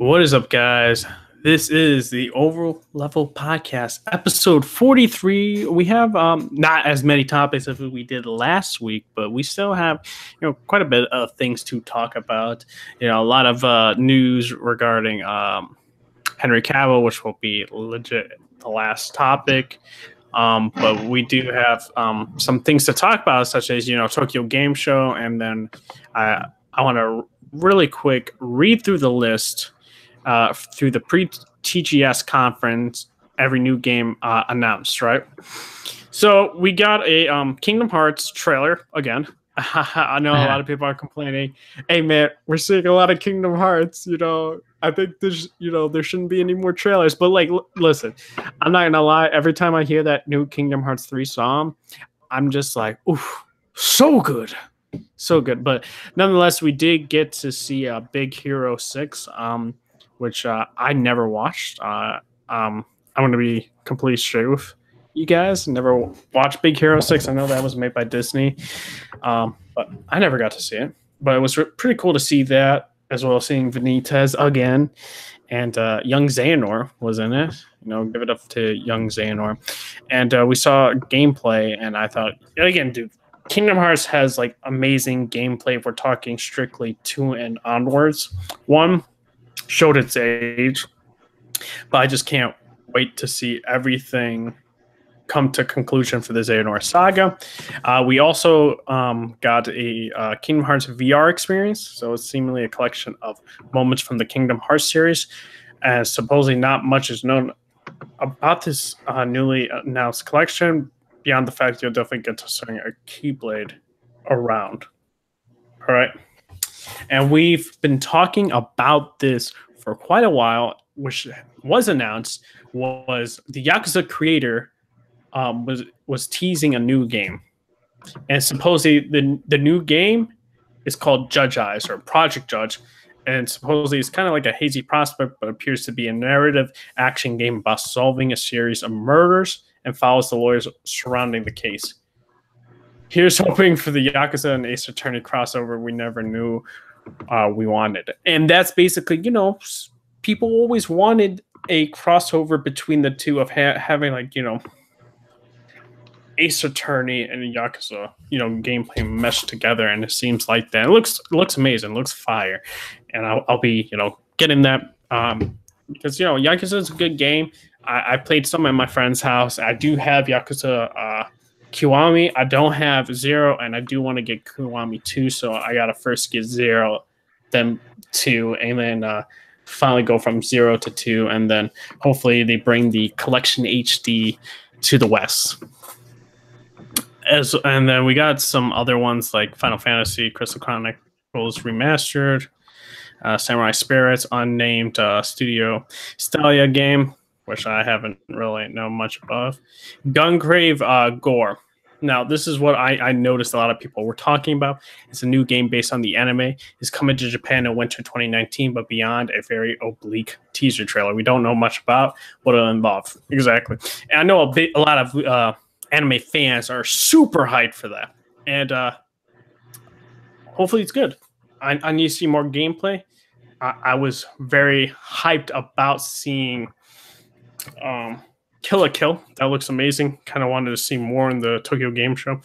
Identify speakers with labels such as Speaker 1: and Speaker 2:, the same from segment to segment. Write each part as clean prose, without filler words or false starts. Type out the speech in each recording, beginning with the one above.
Speaker 1: What is up, guys? This is the Overleveled podcast, episode 43. We have not as many topics as we did last week, but we still have quite a bit of things to talk about. A lot of news regarding Henry Cavill, which will be legit the last topic. But we do have some things to talk about, such as Tokyo Game Show, and then I want to really quick read through the list through the pre-TGS conference, every new game announced, right? So we got a Kingdom Hearts trailer again. I know a lot of people are complaining, hey man, we're seeing a lot of Kingdom Hearts, I think there's there shouldn't be any more trailers, but like listen, I'm not gonna lie, every time I hear that new Kingdom Hearts 3 song, I'm just like, oof, so good. So good. But nonetheless, we did get to see Big Hero 6, which I never watched. I'm going to be completely straight with you guys. Never watched Big Hero 6. I know that was made by Disney, but I never got to see it. But it was pretty cool to see that, as well as seeing Vanitas again. And young Xehanort was in it. Give it up to young Xehanort. And we saw gameplay, and I thought, again, dude, Kingdom Hearts has like amazing gameplay if we're talking strictly 2 and onwards. 1 showed its age, but I just can't wait to see everything come to conclusion for the Xehanort saga. We also got a Kingdom Hearts VR experience, so it's seemingly a collection of moments from the Kingdom Hearts series, and supposedly not much is known about this newly announced collection, beyond the fact you'll definitely get to swing a Keyblade around. All right. And we've been talking about this for quite a while, which was announced, was the Yakuza creator was teasing a new game. And supposedly the new game is called Judge Eyes, or Project Judge. And supposedly it's kind of like a hazy prospect, but appears to be a narrative action game about solving a series of murders and follows the lawyers surrounding the case. Here's hoping for the Yakuza and Ace Attorney crossover we never knew we wanted. And that's basically, people always wanted a crossover between the two of having like, Ace Attorney and Yakuza, gameplay meshed together, and it seems like that. It looks amazing, looks fire, and I'll be, getting that because Yakuza is a good game. I played some at my friend's house. I do have Yakuza Kiwami. I don't have 0, and I do want to get Kiwami 2, so I gotta first get 0, then 2, and then finally go from 0 to 2, and then hopefully they bring the collection HD to the West. And then we got some other ones like Final Fantasy Crystal Chronicles Remastered, Samurai Spirits, unnamed Studio Stadia game, which I haven't really known much about. Gungrave Gore. Now, this is what I noticed a lot of people were talking about. It's a new game based on the anime. It's coming to Japan in winter 2019, but beyond a very oblique teaser trailer. We don't know much about what it'll involve. Exactly. And I know a lot of anime fans are super hyped for that. And hopefully it's good. I need to see more gameplay. I was very hyped about seeing Kill la Kill. That looks amazing. Kind of wanted to see more in the Tokyo Game Show,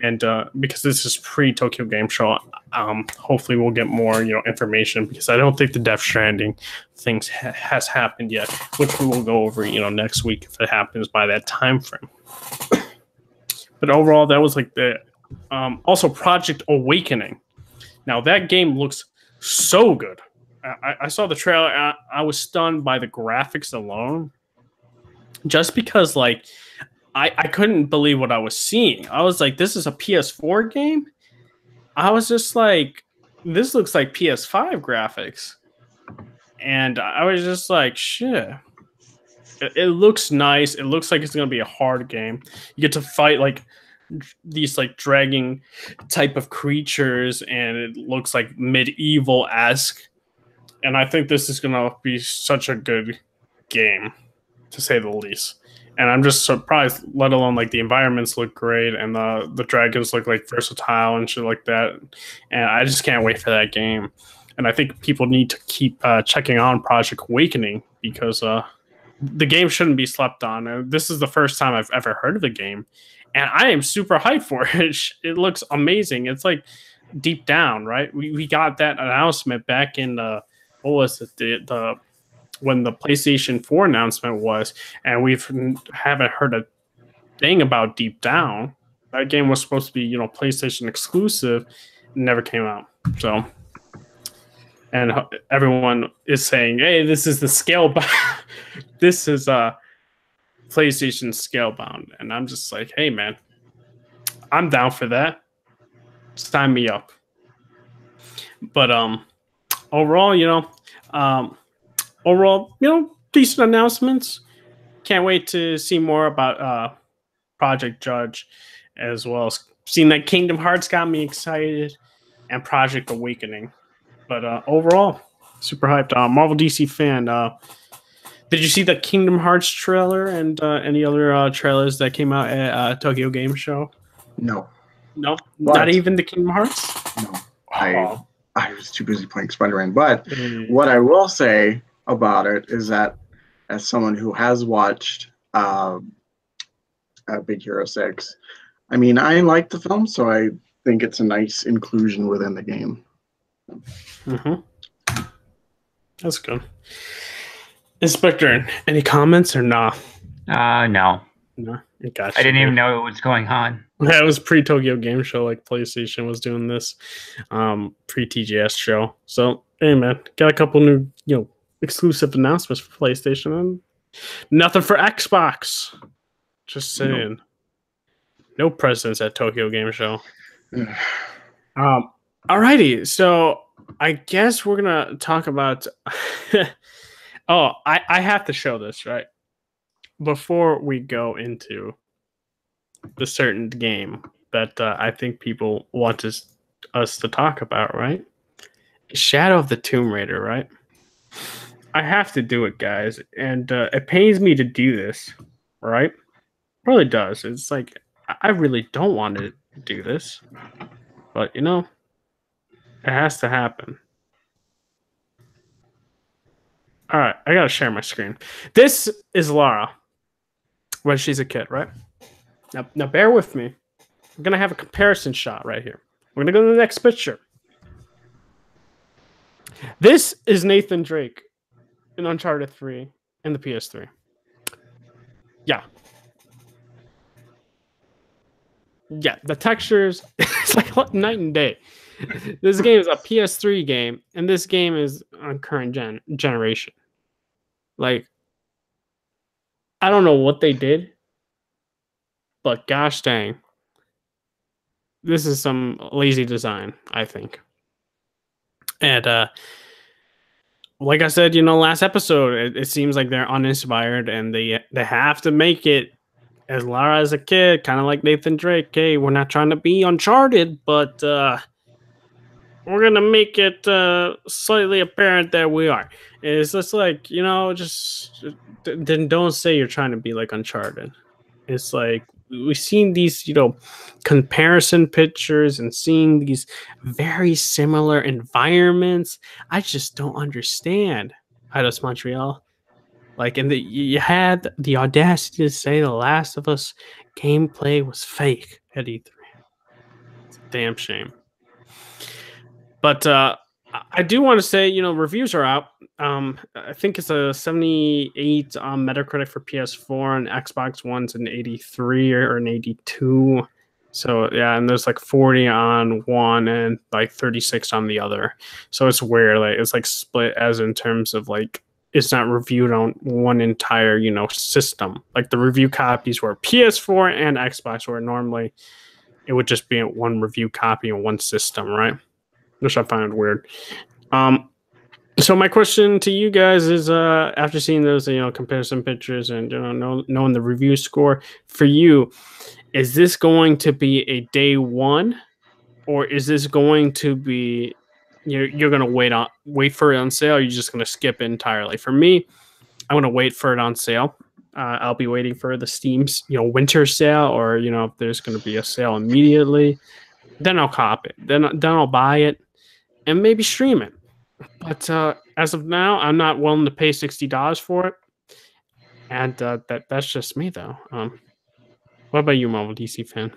Speaker 1: and because this is pre-Tokyo Game Show, hopefully we'll get more information, because I don't think the Death Stranding things has happened yet, which we will go over next week if it happens by that time frame. But overall, that was like the also Project Awakening. Now that game looks so good. I saw the trailer. I was stunned by the graphics alone. Just because, like, I couldn't believe what I was seeing. I was like, this is a PS4 game? I was just like, this looks like PS5 graphics. And I was just like, shit. It looks nice. It looks like it's going to be a hard game. You get to fight, like, these, like, dragging type of creatures, and it looks, like, medieval-esque. And I think this is going to be such a good game, to say the least. And I'm just surprised, let alone like the environments look great, and the dragons look like versatile and shit like that. And I just can't wait for that game. and I think people need to keep checking on Project Awakening because the game shouldn't be slept on. This is the first time I've ever heard of the game, and I am super hyped for it. It looks amazing. It's like Deep Down, right? We got that announcement back in what was it, the when the PlayStation 4 announcement was, and we haven't heard a thing about Deep Down. That game was supposed to be, PlayStation exclusive, never came out. So, and everyone is saying, "Hey, this is the this is PlayStation Scalebound," and I'm just like, "Hey, man, I'm down for that. Sign me up." But overall, decent announcements. Can't wait to see more about Project Judge, as well as seeing that Kingdom Hearts got me excited, and Project Awakening. But overall, super hyped. Marvel DC fan. Did you see the Kingdom Hearts trailer and any other trailers that came out at Tokyo Game Show?
Speaker 2: No.
Speaker 1: No, not even the Kingdom Hearts?
Speaker 2: No. I was too busy playing Spider-Man. But what I will say about it is that as someone who has watched Big Hero 6, I mean, I like the film, so I think it's a nice inclusion within the game.
Speaker 1: Mm-hmm. That's good. Inspector, any comments or nah?
Speaker 3: No.
Speaker 1: No, gotcha.
Speaker 3: I didn't even know what was going on.
Speaker 1: Yeah, it was pre-Tokyo Game Show, like PlayStation was doing this pre-TGS show. So, hey, man, got a couple new, exclusive announcements for PlayStation and nothing for Xbox. Just saying. No presents at Tokyo Game Show. Alrighty, so I guess we're gonna talk about. I have to show this, right? Before we go into the certain game that I think people want us to talk about, right? Shadow of the Tomb Raider, right? I have to do it, guys, and it pains me to do this, right? It really does. It's like I really don't want to do this, but it has to happen. All right, I gotta share my screen. This is Lara when she's a kid, right? Now bear with me. I'm gonna have a comparison shot right here. We're gonna go to the next picture. This is Nathan Drake in Uncharted 3 and the PS3. Yeah, the textures, it's like night and day. This game is a PS3 game, and this game is on current generation. Like, I don't know what they did, but gosh dang, this is some lazy design, I think. And like I said, last episode, it seems like they're uninspired, and they have to make it as Lara as a kid, kind of like Nathan Drake. Hey, we're not trying to be Uncharted, but we're gonna make it slightly apparent that we are. It's just like, then don't say you're trying to be like Uncharted. It's like we've seen these, comparison pictures and seeing these very similar environments. I just don't understand Eidos Montreal. Like, and you had the audacity to say The Last of Us gameplay was fake at E3. It's a damn shame. But I do want to say, reviews are out. I think it's a 78 on Metacritic for PS4, and Xbox One's an 83 or an 82. So yeah, and there's like 40 on one and like 36 on the other. So it's weird. Like it's like split as in terms of like it's not reviewed on one entire system. Like the review copies were PS4 and Xbox, where normally it would just be one review copy on one system, right? Which I find weird. So my question to you guys is, after seeing those, comparison pictures and knowing the review score for you, is this going to be a day one, or is this going to be you're going to wait for it on sale? Or you're just going to skip it entirely? For me, I'm going to wait for it on sale. I'll be waiting for the Steam's winter sale, or if there's going to be a sale immediately, then I'll cop it. Then I'll buy it and maybe stream it. But as of now, I'm not willing to pay $60 for it. And that's just me, though. What about you, Marvel DC fan?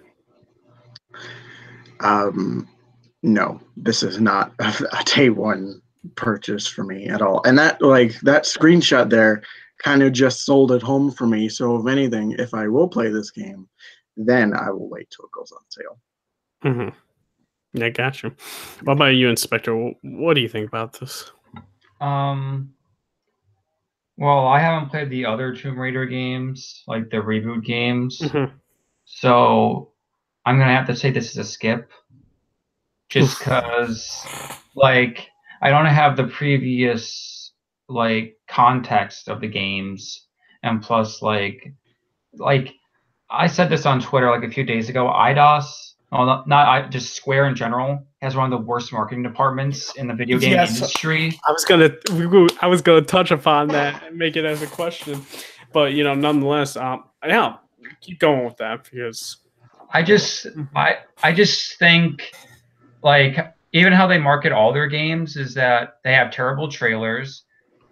Speaker 2: No, this is not a day one purchase for me at all. And that screenshot there kind of just sold it home for me. So if anything, if I will play this game, then I will wait till it goes on sale.
Speaker 1: Mm-hmm. Yeah, gotcha. What about you, Inspector? What do you think about this?
Speaker 3: Well, I haven't played the other Tomb Raider games, like the reboot games.
Speaker 1: Mm-hmm.
Speaker 3: So I'm gonna have to say this is a skip. Just because, like, I don't have the previous, like, context of the games. And plus, like I said this on Twitter, like, a few days ago, IDOS, well, just Square in general, has one of the worst marketing departments in the video game industry.
Speaker 1: I was gonna touch upon that and make it as a question, but nonetheless, yeah, keep going with that because
Speaker 3: I just think, like, even how they market all their games is that they have terrible trailers,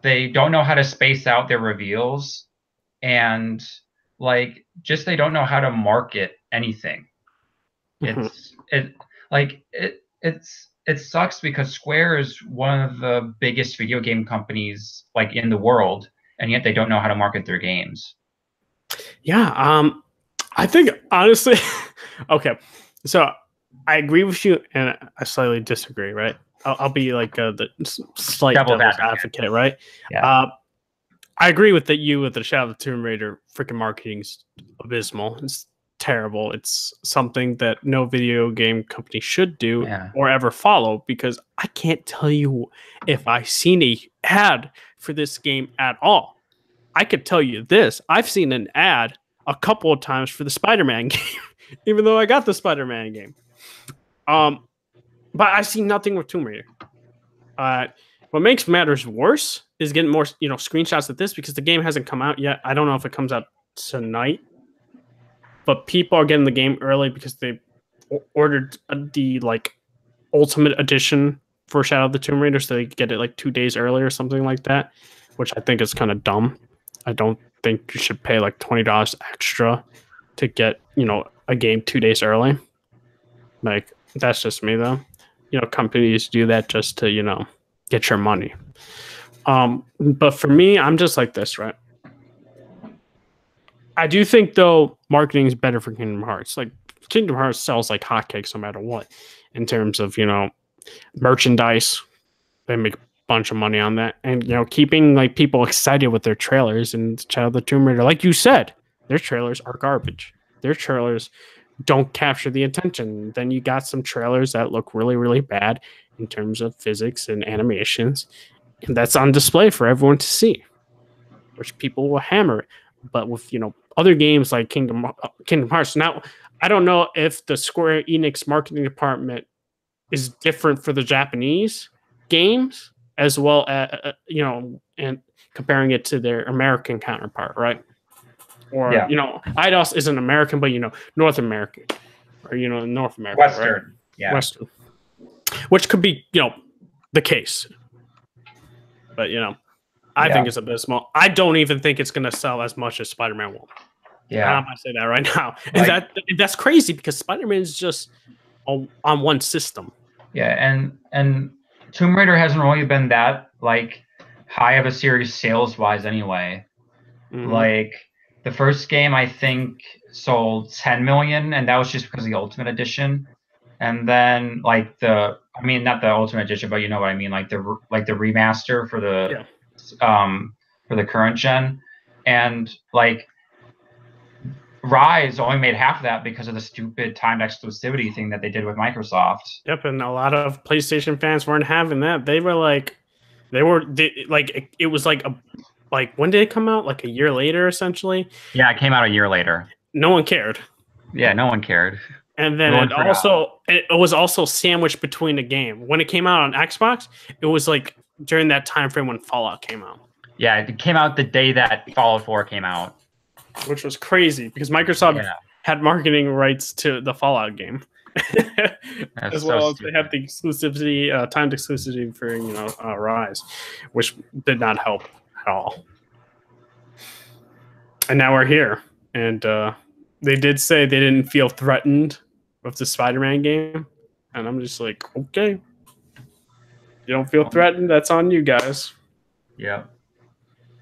Speaker 3: they don't know how to space out their reveals, and like just they don't know how to market anything. It sucks because Square is one of the biggest video game companies like in the world, and yet they don't know how to market their games.
Speaker 1: Yeah, I think honestly, okay, so I agree with you, and I slightly disagree. Right, I'll be like the slight devil's advocate, right?
Speaker 3: Yeah.
Speaker 1: I agree with you with the Shadow of the Tomb Raider. Freaking marketing's abysmal. It's terrible. It's something that no video game company should do or ever follow, because I can't tell you if I've seen a ad for this game at all. I could tell you this: I've seen an ad a couple of times for the Spider-Man game, even though I got the Spider-Man game. But I see nothing with Tomb Raider. What makes matters worse is getting more, screenshots of this, because the game hasn't come out yet. I don't know if it comes out tonight, but people are getting the game early because they ordered the Ultimate Edition for Shadow of the Tomb Raider, so they get it 2 days early or something like that, which I think is kind of dumb. I don't think you should pay $20 extra to get a game 2 days early. That's just me though. Companies do that just to get your money. But for me, I'm just like this, right? I do think though marketing is better for Kingdom Hearts. Like Kingdom Hearts sells like hotcakes no matter what in terms of merchandise. They make a bunch of money on that, and keeping people excited with their trailers. And Child of the Tomb Raider, like you said, their trailers are garbage. Their trailers don't capture the attention. Then you got some trailers that look really, really bad in terms of physics and animations, and that's on display for everyone to see, which people will hammer it. But with other games like Kingdom Hearts, now I don't know if the Square Enix marketing department is different for the Japanese games as well as and comparing it to their American counterpart, right? Or IDOS isn't American, but North American, or North America,
Speaker 3: Western,
Speaker 1: right?
Speaker 3: yeah,
Speaker 1: Western, which could be the case, but I think it's abysmal. I don't even think it's going to sell as much as Spider-Man 1.
Speaker 3: Yeah,
Speaker 1: I'm going to say that right now. And that's crazy because Spider-Man is just on one system.
Speaker 3: Yeah, and Tomb Raider hasn't really been that high of a series sales-wise anyway. Mm-hmm. The first game I think sold 10 million, and that was just because of the Ultimate Edition. And then not the Ultimate Edition, but you know what I mean, the remaster for the current gen, and Rise only made half of that because of the stupid timed exclusivity thing that they did with Microsoft.
Speaker 1: Yep, and a lot of PlayStation fans weren't having that. It was when did it come out? A year later, essentially.
Speaker 3: Yeah, it came out a year later.
Speaker 1: No one cared.
Speaker 3: Yeah, no one cared.
Speaker 1: And then it was also sandwiched between the game. When it came out on Xbox, it was during that time frame when Fallout came out.
Speaker 3: Yeah, it came out the day that Fallout 4 came out.
Speaker 1: Which was crazy because Microsoft had marketing rights to the Fallout game.
Speaker 3: That's
Speaker 1: as
Speaker 3: so
Speaker 1: well as
Speaker 3: stupid.
Speaker 1: they have the exclusivity, timed exclusivity for Rise, which did not help at all. And now we're here, and they did say they didn't feel threatened with the Spider-Man game, and I'm just like, okay, you don't feel threatened, that's on you guys.
Speaker 3: Yep.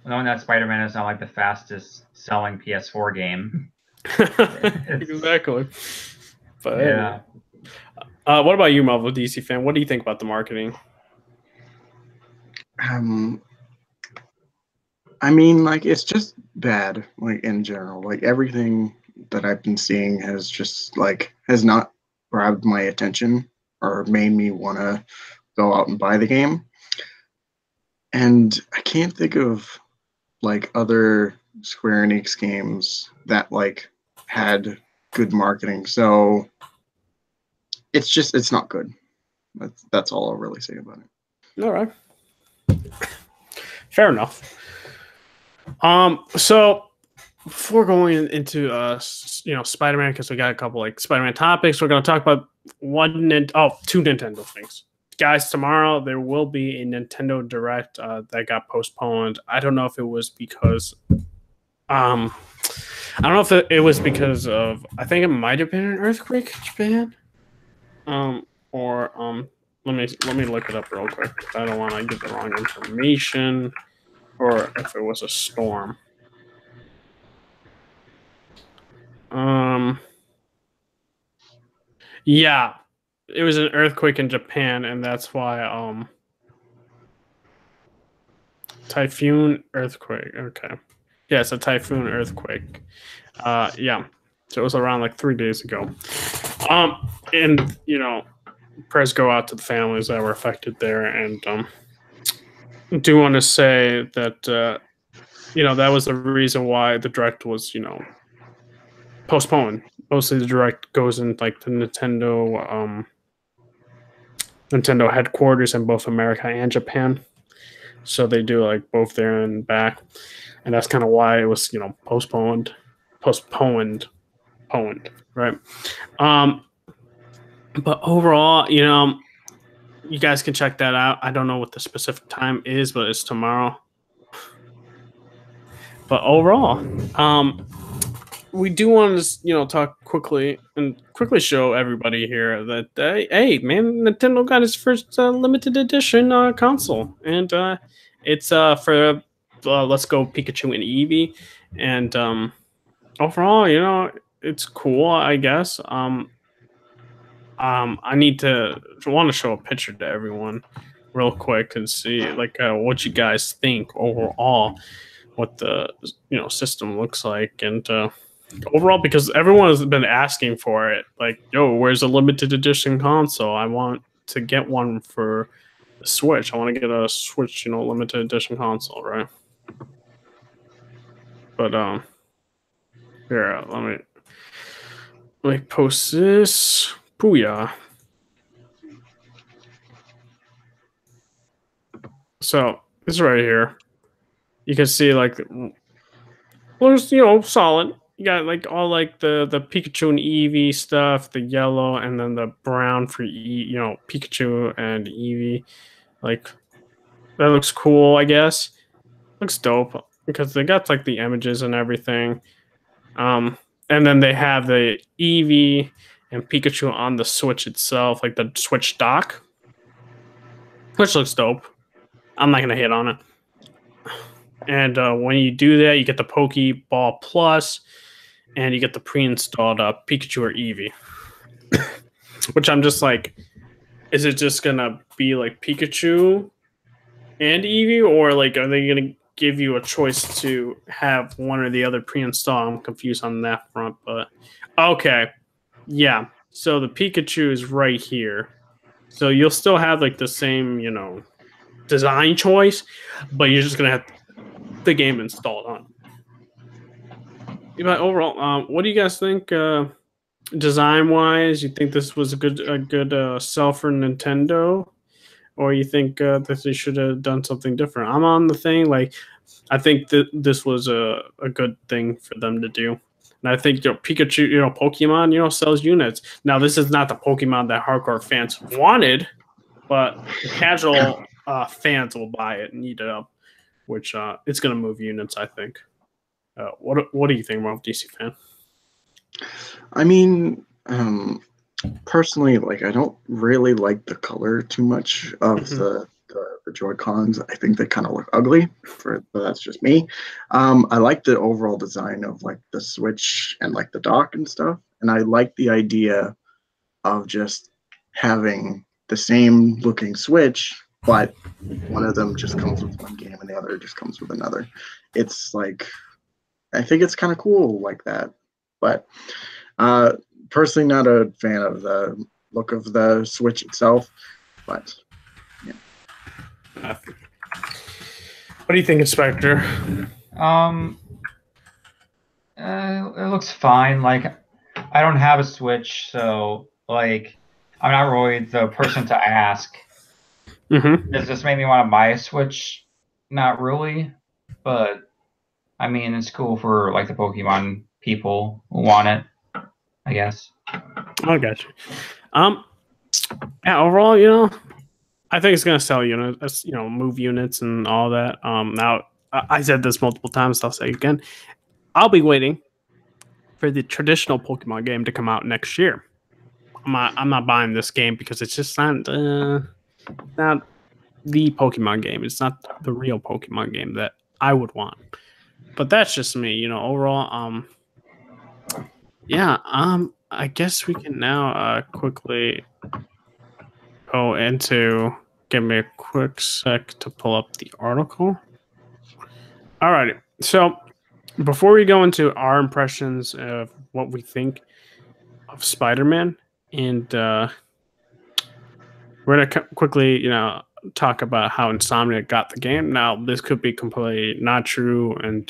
Speaker 3: Knowing that Spider-Man is not like the fastest selling PS4 game.
Speaker 1: Exactly. But
Speaker 3: Yeah.
Speaker 1: what about you, Marvel DC fan? What do you think about the marketing?
Speaker 2: I mean, like, it's just bad, like, in general. Like, everything that I've been seeing has just, like, has not grabbed my attention or made me want to go out and buy the game. And I can't think of, like, other Square Enix games that, like, had good marketing. So it's not good. That's all I'll really say about it.
Speaker 1: All right. Fair enough. So before going into Spider-Man, because we got a couple like Spider-Man topics, we're going to talk about two Nintendo things. Guys, tomorrow there will be a Nintendo Direct that got postponed. I don't know if it was because I don't know if it was because of, I think it might have been an earthquake in Japan. Let me look it up real quick. I don't want to give the wrong information, or if it was a storm. Yeah, it was an earthquake in Japan, and that's why typhoon earthquake. Okay, yeah, it's a typhoon earthquake. Yeah, so it was around like 3 days ago. And prayers go out to the families that were affected there, and do want to say that that was the reason why the direct was postponed. Mostly the direct goes in like the Nintendo headquarters in both America and Japan, so they do like both there and back, and that's kind of why it was postponed, right? But overall, you guys can check that out. I don't know what the specific time is, but it's tomorrow. But overall, we do want to talk quickly show everybody here that hey man, Nintendo got its first limited edition console, and it's for Let's Go Pikachu and Eevee, and overall it's cool, I guess. I want to show a picture to everyone real quick and see like what you guys think overall, what the system looks like, and overall, because everyone has been asking for it, like, yo, where's a limited edition console? I want to get one for the Switch. I want to get a Switch limited edition console, right? But here, let me post this. Booyah. So this right here, you can see like looks solid. You got like all like the Pikachu and Eevee stuff, the yellow, and then the brown for Pikachu and Eevee. Like that looks cool, I guess. Looks dope because they got like the images and everything. And then they have the Eevee and Pikachu on the Switch itself, like the Switch dock, which looks dope. I'm not gonna hit on it. And when you do that, you get the Pokeball Plus, and you get the pre-installed Pikachu or Eevee. Which I'm just like, is it just gonna be like Pikachu and Eevee, or like are they gonna give you a choice to have one or the other pre-installed? I'm confused on that front, but okay, yeah. So the Pikachu is right here, so you'll still have like the same design choice, but you're just gonna have the game installed on. But overall, what do you guys think? Design wise, you think this was a good sell for Nintendo, or you think that they should have done something different? I'm on the thing like I think that this was a good thing for them to do. And I think Pikachu, Pokemon, sells units. Now, this is not the Pokemon that hardcore fans wanted, but the casual fans will buy it and eat it up, which it's going to move units, I think. What do you think, Marvel DC fan?
Speaker 2: I mean, personally, I don't really like the color too much of the Joy-Cons. I think they kind of look ugly, but that's just me. I like the overall design of the Switch and the dock and stuff, and I like the idea of just having the same looking Switch, but one of them just comes with one game and the other just comes with another. It's I think it's kind of cool like that, but personally not a fan of the look of the Switch itself, but yeah.
Speaker 1: What do you think, Inspector?
Speaker 3: It looks fine. I don't have a Switch, so I'm not really the person to ask. Does this make me want to buy a Switch? Not really, but I mean, it's cool for the Pokemon people who want it, I guess.
Speaker 1: I got you. Yeah, overall, I think it's gonna sell units, move units and all that. Now I said this multiple times, I'll say it again. I'll be waiting for the traditional Pokemon game to come out next year. I'm not buying this game because it's just not the Pokemon game. It's not the real Pokemon game that I would want. But that's just me, overall. Yeah, I guess we can now quickly go into. Give me a quick sec to pull up the article. Alrighty, so before we go into our impressions of what we think of Spider-Man, and we're gonna quickly, talk about how Insomniac got the game. Now, this could be completely not true, and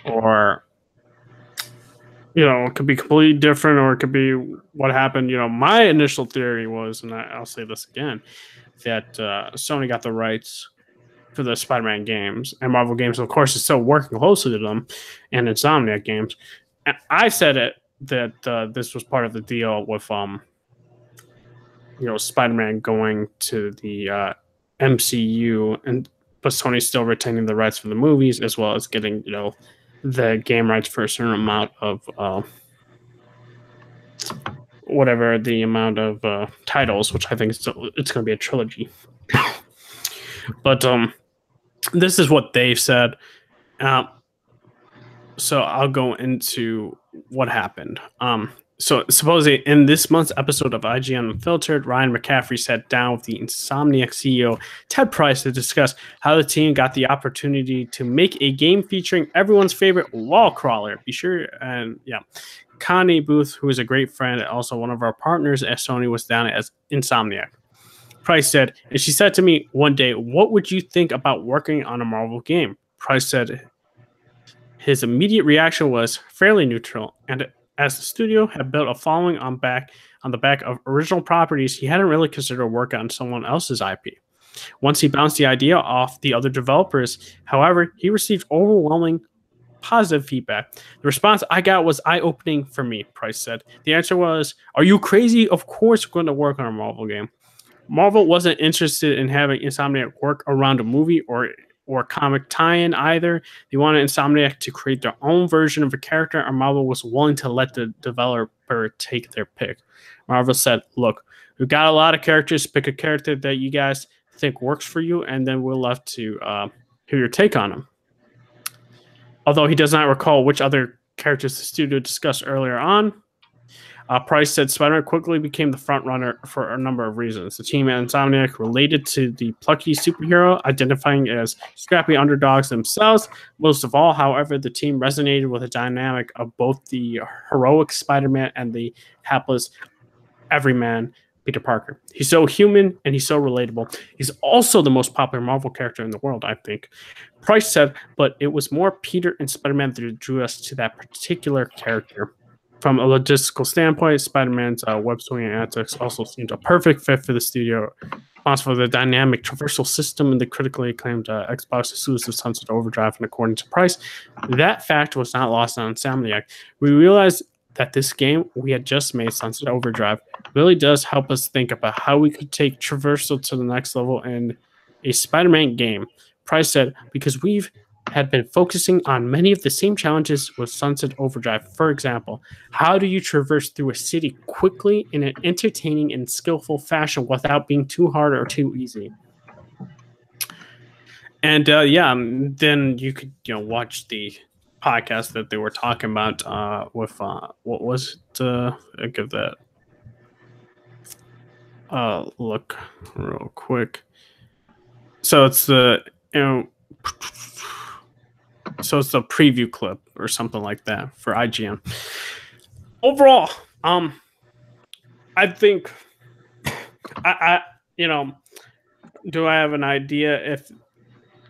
Speaker 1: or it could be completely different, or it could be what happened. My initial theory was, and I'll say this again, that Sony got the rights for the Spider-Man games, and Marvel Games, of course, is still working closely to them, and Insomniac Games. And I said that this was part of the deal with Spider-Man going to the MCU, but Sony's still retaining the rights for the movies as well as getting the game rights for a certain amount of whatever the amount of titles, which I think it's going to be a trilogy. But this is what they've said. So I'll go into what happened. So supposedly in this month's episode of IGN Unfiltered, Ryan McCaffrey sat down with the Insomniac CEO Ted Price to discuss how the team got the opportunity to make a game featuring everyone's favorite wall crawler. Be sure and Connie Booth, who is a great friend and also one of our partners at Sony, was down as Insomniac. Price said, and she said to me one day, "What would you think about working on a Marvel game?" Price said his immediate reaction was fairly neutral, and as the studio had built a following on the back of original properties, he hadn't really considered work on someone else's IP. Once he bounced the idea off the other developers, however, he received overwhelming positive feedback. The response I got was eye-opening for me, Price said. The answer was, "Are you crazy? Of course we're going to work on a Marvel game." Marvel wasn't interested in having Insomniac work around a movie or comic tie-in either. They wanted Insomniac to create their own version of a character, and Marvel was willing to let the developer take their pick. Marvel said, "Look, we've got a lot of characters. Pick a character that you guys think works for you, and then we'll love to hear your take on them." Although he does not recall which other characters the studio discussed earlier on, Price said Spider-Man quickly became the front runner for a number of reasons. The team at Insomniac related to the plucky superhero, identifying as scrappy underdogs themselves. Most of all, however, the team resonated with the dynamic of both the heroic Spider-Man and the hapless everyman Peter Parker. He's so human and he's so relatable. He's also the most popular Marvel character in the world, I think. Price said, but it was more Peter and Spider-Man that drew us to that particular character. from a logistical standpoint, Spider-Man's web swinging antics also seemed a perfect fit for the studio, responsible for the dynamic traversal system and the critically acclaimed Xbox exclusive Sunset Overdrive. And according to Price, that fact was not lost on Insomniac. We realized that this game we had just made, Sunset Overdrive, really does help us think about how we could take traversal to the next level in a Spider-Man game. Price said, because we've had been focusing on many of the same challenges with Sunset Overdrive. For example, how do you traverse through a city quickly in an entertaining and skillful fashion without being too hard or too easy? And then you could watch the podcast that they were talking about with what was it? I'll give that look real quick. So it's the so it's a preview clip or something like that for IGN. Overall, I think I do I have an idea if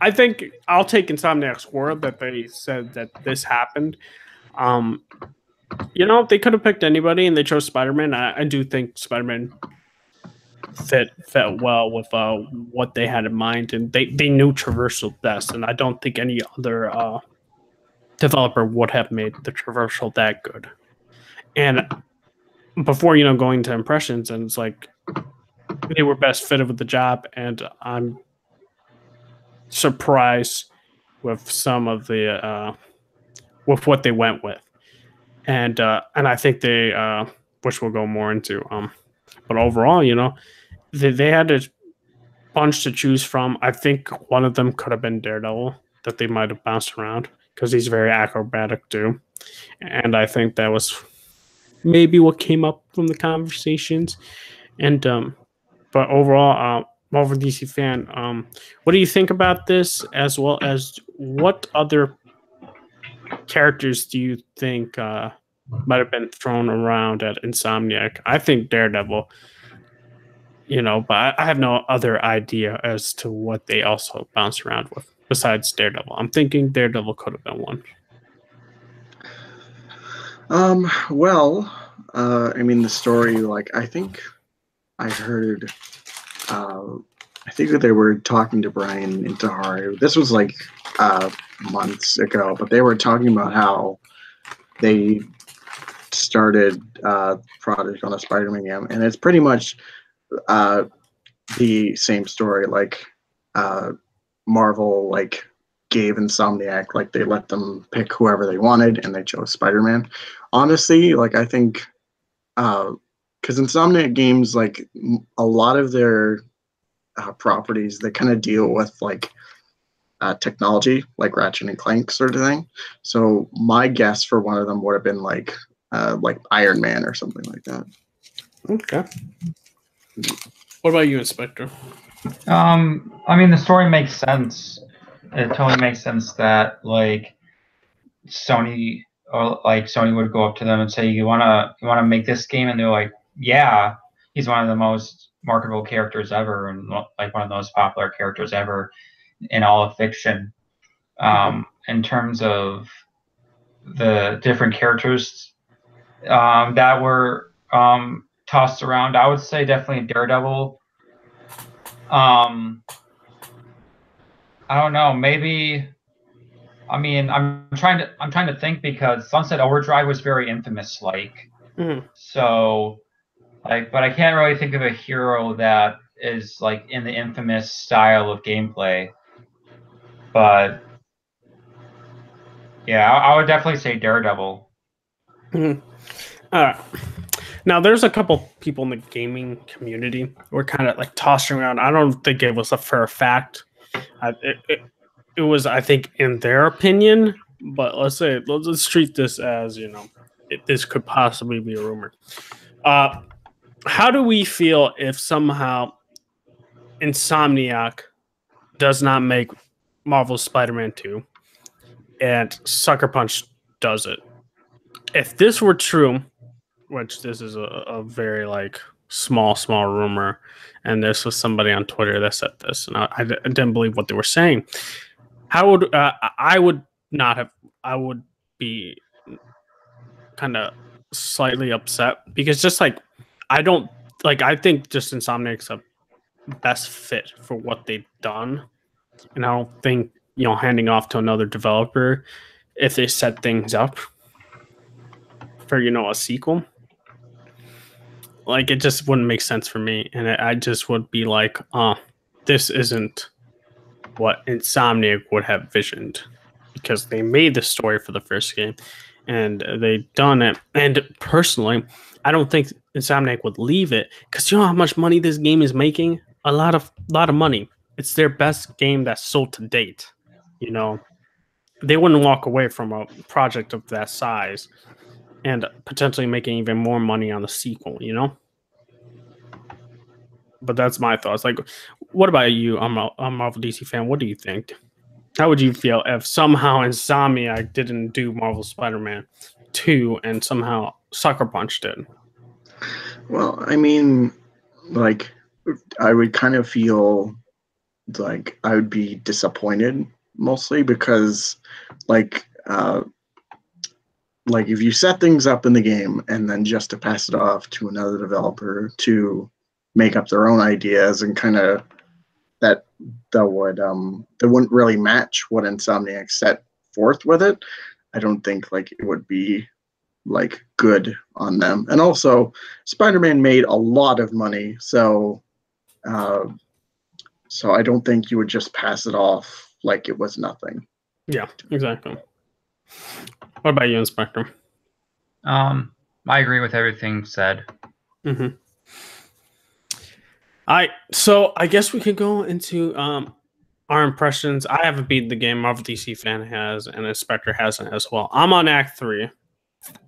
Speaker 1: I think I'll take Insomniac's word that they said that this happened. They could have picked anybody and they chose Spider-Man. I do think Spider-Man fit well with what they had in mind, and they knew traversal best, and I don't think any other developer would have made the traversal that good. And before going to impressions, and it's like they were best fitted with the job, and I'm surprised with some of the with what they went with, and I think they which we'll go more into. But overall, they had a bunch to choose from. I think one of them could have been Daredevil, that they might have bounced around because he's very acrobatic too, and I think that was maybe what came up from the conversations. And but overall, Marvel DC fan, what do you think about this? As well as what other characters do you think might have been thrown around at Insomniac? I think Daredevil. But I have no other idea as to what they also bounce around with besides Daredevil. I'm thinking Daredevil could have been one.
Speaker 2: Well, I mean, the story, like, I think I heard, I think that they were talking to Brian Intaharu. This was like months ago, but they were talking about how they started project on a Spider-Man game, and it's pretty much the same story. Like Marvel gave Insomniac, they let them pick whoever they wanted, and they chose Spider-Man. Honestly, I think because Insomniac games, a lot of their properties, they kind of deal with technology, like Ratchet and Clank sort of thing. So my guess for one of them would have been like Iron Man or something like that.
Speaker 1: Okay. What about you, Inspector?
Speaker 3: I mean, the story makes sense. It totally makes sense that Sony would go up to them and say, "You wanna make this game?" And they're like, "Yeah." He's one of the most marketable characters ever, and one of the most popular characters ever in all of fiction. In terms of the different characters that were tossed around, I would say definitely Daredevil. I don't know. Maybe. I mean, I'm trying to think, because Sunset Overdrive was very infamous, So, but I can't really think of a hero that is in the infamous style of gameplay. But yeah, I would definitely say Daredevil.
Speaker 1: All right. Now, there's a couple people in the gaming community who are kind of tossing around. I don't think it was a fair fact. It was, I think, in their opinion, but let's treat this as, this could possibly be a rumor. How do we feel if somehow Insomniac does not make Marvel's Spider-Man 2 and Sucker Punch does it? If this were true, which this is a very small rumor, and this was somebody on Twitter that said this, and I didn't believe what they were saying. How would I would not have? I would be kind of slightly upset because just like I think just Insomniac's a best fit for what they've done, and I don't think handing off to another developer if they set things up for a sequel, like it just wouldn't make sense for me, and I just would be like, this isn't what Insomniac would have visioned, because they made the story for the first game and they've done it. And personally, I don't think Insomniac would leave it, because you know how much money this game is making? A lot of money. It's their best game that's sold to date. They wouldn't walk away from a project of that size and potentially making even more money on the sequel, But that's my thoughts. Like, what about you? I'm a Marvel DC fan. What do you think? How would you feel if somehow Insomniac didn't do Marvel Spider-Man 2 and somehow Sucker Punch did?
Speaker 2: Well, I mean, like, I would kind of feel like I would be disappointed, mostly because, like if you set things up in the game and then just to pass it off to another developer to make up their own ideas and kind of that wouldn't really match what Insomniac set forth with it. I don't think like it would be like good on them. And also, Spider-Man made a lot of money, so I don't think you would just pass it off like it was nothing.
Speaker 1: Yeah, exactly. What about you, Inspector?
Speaker 3: I agree with everything said.
Speaker 1: Mm-hmm. So I guess we could go into our impressions. I haven't beaten the game. Marvel DC fan has, and Inspector hasn't as well. I'm on Act 3.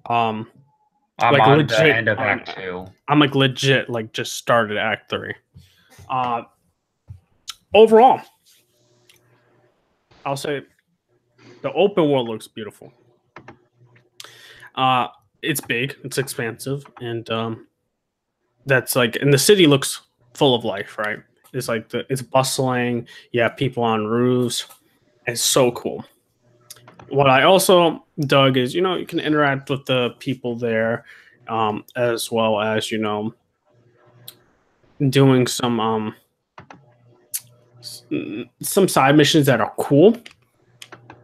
Speaker 3: I'm like on legit, the end of Act 2.
Speaker 1: I'm like legit, like just started Act 3. Overall, I'll say the open world looks beautiful. It's big, it's expansive, and that's like, and the city looks full of life, right? It's like it's bustling. You have people on roofs. It's so cool. What I also dug is, you can interact with the people there, as well as, doing some side missions that are cool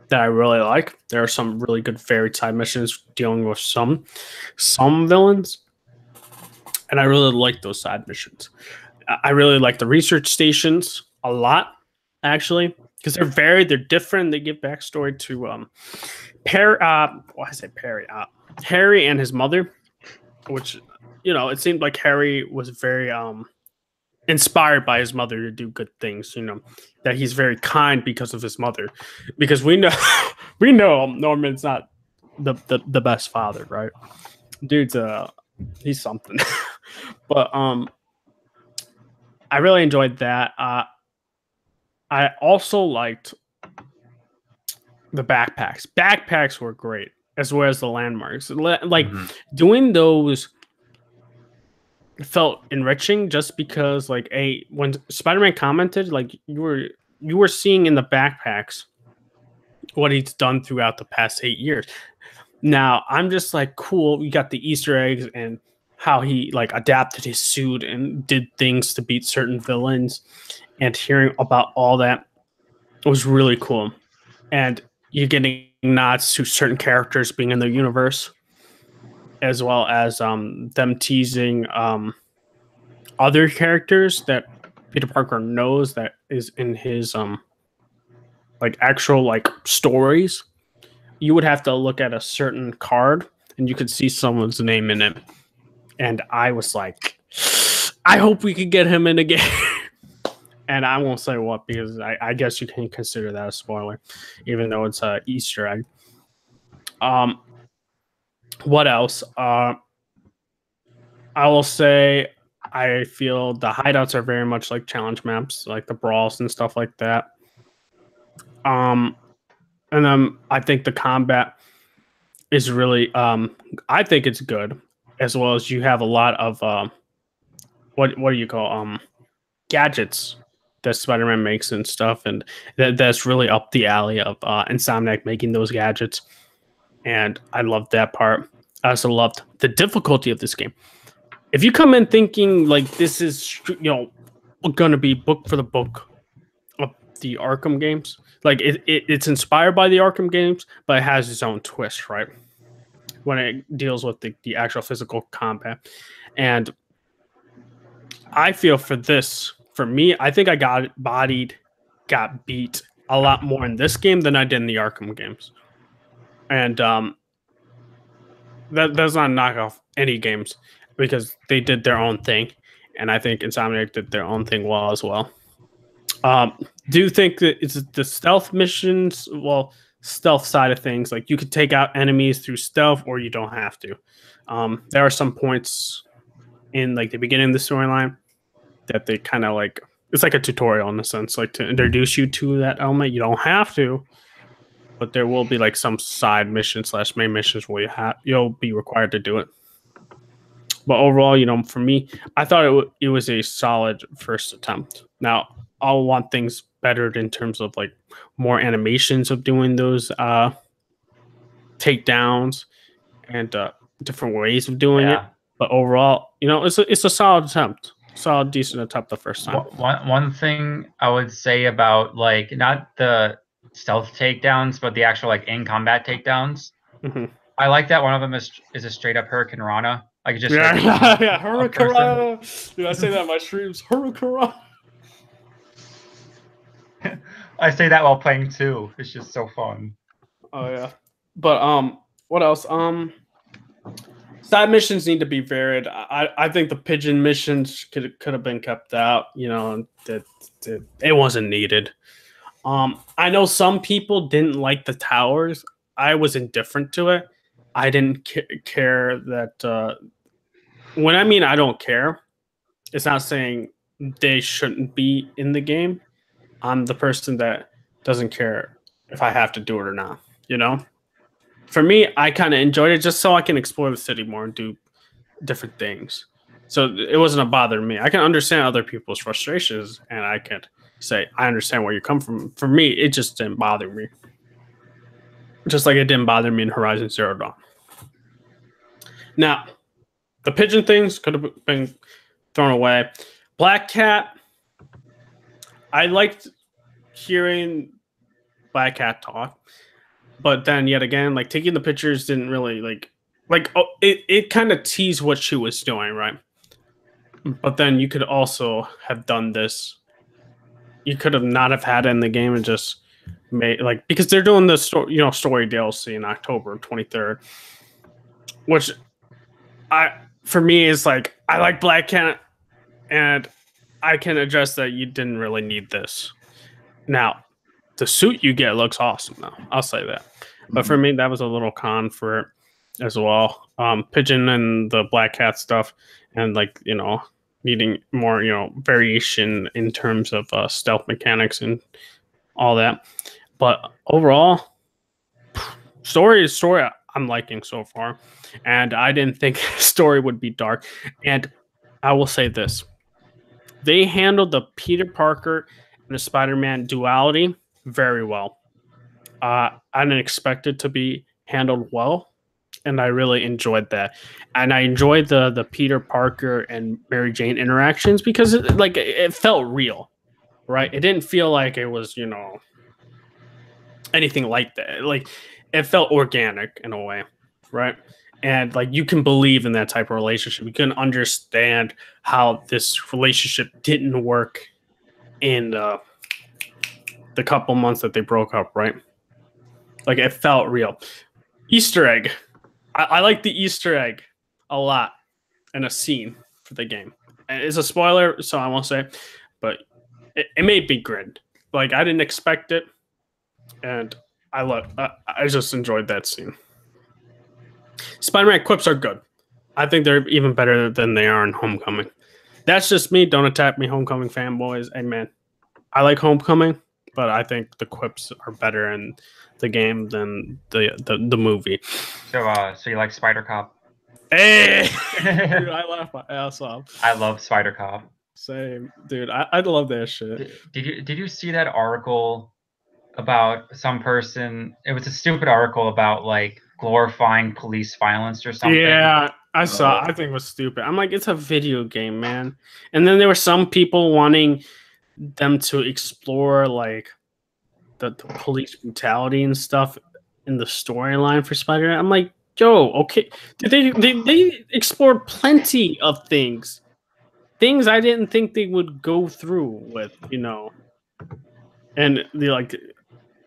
Speaker 1: that I really like. There are some really good varied side missions dealing with some villains, and I really like those side missions. I really like the research stations a lot, actually, because they're varied, they're different. They give backstory to Harry and his mother, which it seemed like Harry was very inspired by his mother to do good things. That he's very kind because of his mother, because we know Norman's not the best father, right? Dude's he's something. But I really enjoyed that. I also liked the backpacks. Backpacks were great, as well as the landmarks. Like doing those felt enriching, just because like when Spider-Man commented, like you were seeing in the backpacks what he's done throughout the past 8 years. Now I'm just like, cool. We got the Easter eggs and how he like adapted his suit and did things to beat certain villains, and hearing about all that was really cool. And you're getting nods to certain characters being in the universe, as well as them teasing other characters that Peter Parker knows that is in his like actual like stories. You would have to look at a certain card and you could see someone's name in it. And I was like, I hope we could get him in a game. And I won't say what, because I guess you can consider that a spoiler, even though it's an Easter egg. What else? I will say I feel the hideouts are very much like challenge maps, like the brawls and stuff like that. And then I think the combat is really, I think it's good, as well as you have a lot of what do you call gadgets that Spider-Man makes and stuff, and that's really up the alley of Insomniac making those gadgets, and I love that part. I also loved the difficulty of this game. If you come in thinking like this is gonna be book for the book of the Arkham games, like it's inspired by the Arkham games, but it has its own twist, right? When it deals with the actual physical combat. And I feel for me, I think I got beat a lot more in this game than I did in the Arkham games. And that does not knock off any games because they did their own thing. And I think Insomniac did their own thing well as well. Do you think that it's the stealth missions? Well, stealth side of things, like you could take out enemies through stealth, or you don't have to. There are some points in like the beginning of the storyline that they kind of like. It's like a tutorial in a sense, like to introduce you to that element. You don't have to, but there will be like some side missions / main missions where you'll be required to do it. But overall, for me, I thought it was a solid first attempt. Now, I'll want things bettered in terms of like more animations of doing those takedowns and different ways of doing it. But overall, it's a solid attempt. Solid, decent attempt the first time.
Speaker 3: One thing I would say about like not the stealth takedowns, but the actual like in combat takedowns.
Speaker 1: Mm-hmm.
Speaker 3: I like that one of them is a straight up Hurricane Rana. Like just
Speaker 1: yeah, Hurricane Rana. Dude, I say that in my streams. Hurricane Rana.
Speaker 3: I say that while playing too. It's just so fun.
Speaker 1: Oh yeah. But what else? Side missions need to be varied. I think the pigeon missions could have been kept out. That it wasn't needed. I know some people didn't like the towers. I was indifferent to it. I didn't care that. When I mean I don't care, it's not saying they shouldn't be in the game. I'm the person that doesn't care if I have to do it or not. For me, I kind of enjoyed it just so I can explore the city more and do different things. So it wasn't a bother to me. I can understand other people's frustrations, and I can say, I understand where you come from. For me, it just didn't bother me. Just like it didn't bother me in Horizon Zero Dawn. Now, the pigeon things could have been thrown away. Black Cat, I liked hearing Black Cat talk. But then yet again, like taking the pictures didn't really it kind of teased what she was doing, right? But then you could also have done this. You could have not have had it in the game and just made because they're doing the story DLC in October 23rd, which for me is like I like Black Cat, and I can address that you didn't really need this. Now, the suit you get looks awesome, though. I'll say that. But for me, that was a little con for it as well. Pigeon and the Black Cat stuff, and needing more variation in terms of stealth mechanics and all that. But overall, story I'm liking so far, and I didn't think story would be dark. And I will say this: they handled the Peter Parker and the Spider-Man duality very well. I didn't expect it to be handled well, and I really enjoyed that. And I enjoyed the Peter Parker and Mary Jane interactions because it felt real, right? It didn't feel like it was anything like that. Like it felt organic in a way, right? And you can believe in that type of relationship. You can understand how this relationship didn't work in the couple months that they broke up, right? It felt real. Easter egg. I like the Easter egg a lot in a scene for the game. It's a spoiler, so I won't say, but it made me grin. I didn't expect it, and I just enjoyed that scene. Spider-Man quips are good. I think they're even better than they are in Homecoming. That's just me. Don't attack me, Homecoming fanboys. Hey, man, I like Homecoming, but I think the quips are better in the game than the movie.
Speaker 3: So you like Spider Cop?
Speaker 1: Hey, dude, I laugh my ass off.
Speaker 3: I love Spider Cop.
Speaker 1: Same, dude. I love that shit.
Speaker 3: Did you see that article about some person? It was a stupid article about glorifying police violence or something.
Speaker 1: Yeah, I saw. I think it was stupid. I'm like, it's a video game, man. And then there were some people wanting them to explore like the police brutality and stuff in the storyline for Spider-Man. I'm like, yo, okay. They explored plenty of things I didn't think they would go through with, and they like,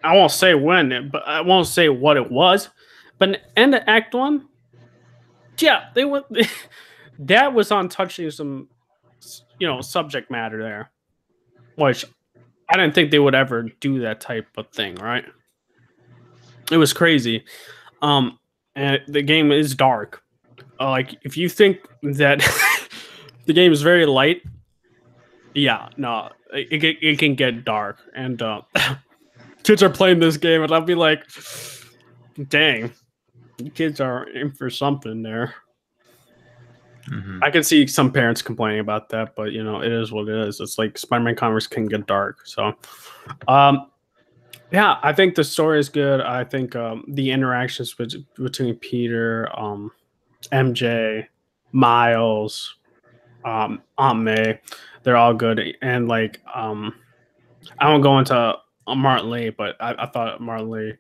Speaker 1: I won't say when, but I won't say what it was, but end of Act 1, yeah, they went. That was on touching some, subject matter there, which I didn't think they would ever do that type of thing. Right? It was crazy. And the game is dark. Like if you think that the game is very light, yeah, no, it can get dark, and kids are playing this game, and I'll be like, dang, you kids are in for something there. Mm-hmm. I can see some parents complaining about that, but it is what it is. It's like Spider-Man comics can get dark. So, yeah, I think the story is good. I think the interactions between Peter, MJ, Miles, Aunt May, they're all good. And like, I won't go into Martin Lee, but I thought Martin Lee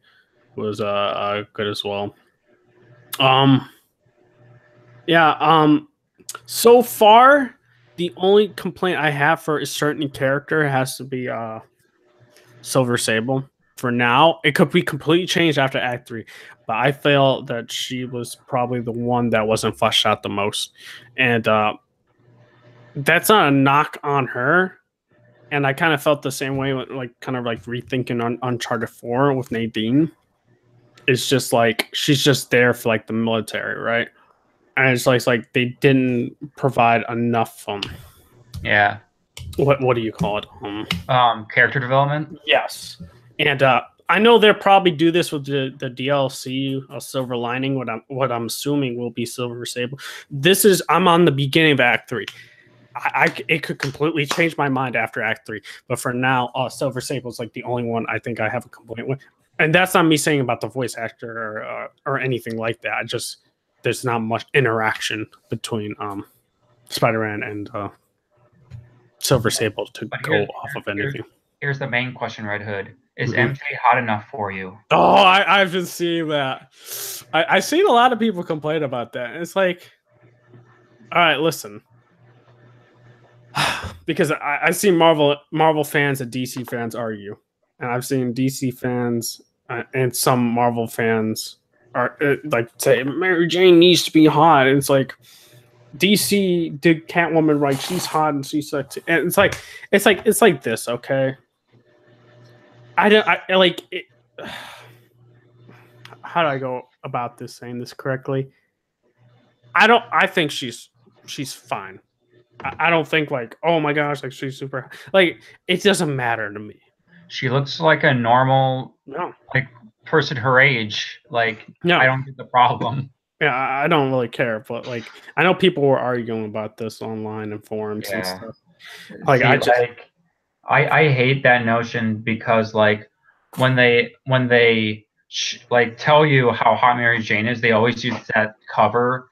Speaker 1: was good as well. Yeah. So far, the only complaint I have for a certain character has to be Silver Sable. For now, it could be completely changed after Act 3, but I feel that she was probably the one that wasn't fleshed out the most, and that's not a knock on her. And I kind of felt the same way, like kind of like rethinking on Uncharted 4 with Nadine. It's just like she's just there for like the military, right? And it's like they didn't provide enough.
Speaker 3: Yeah.
Speaker 1: What do you call it?
Speaker 3: Character development.
Speaker 1: Yes, and I know they'll probably do this with the DLC, Silver Lining. What I'm assuming will be Silver Sable. I'm on the beginning of Act 3. It could completely change my mind after Act 3, but for now, Silver Sable is like the only one I think I have a complaint with, and that's not me saying about the voice actor or anything like that. There's not much interaction between Spider-Man and Silver Sable to go off of anything.
Speaker 3: Here's the main question, Red Hood. Is MJ hot enough for you?
Speaker 1: Oh, I've been seeing that. I've seen a lot of people complain about that. And it's like, all right, listen. Because I see Marvel fans and DC fans argue. And I've seen DC fans and some Marvel fans are like say Mary Jane needs to be hot. And it's like DC did Catwoman right. She's hot and she's sexy. And it's like this, okay? I like it. How do I go about this saying this correctly? I think she's fine. I don't think like, oh my gosh, like she's super, like it doesn't matter to me.
Speaker 3: She looks like a normal like person her age. Like I don't get the problem.
Speaker 1: Yeah, I don't really care, but like I know people were arguing about this online and forums and stuff. Like
Speaker 3: I hate that notion because like when they like tell you how hot Mary Jane is, they always use that cover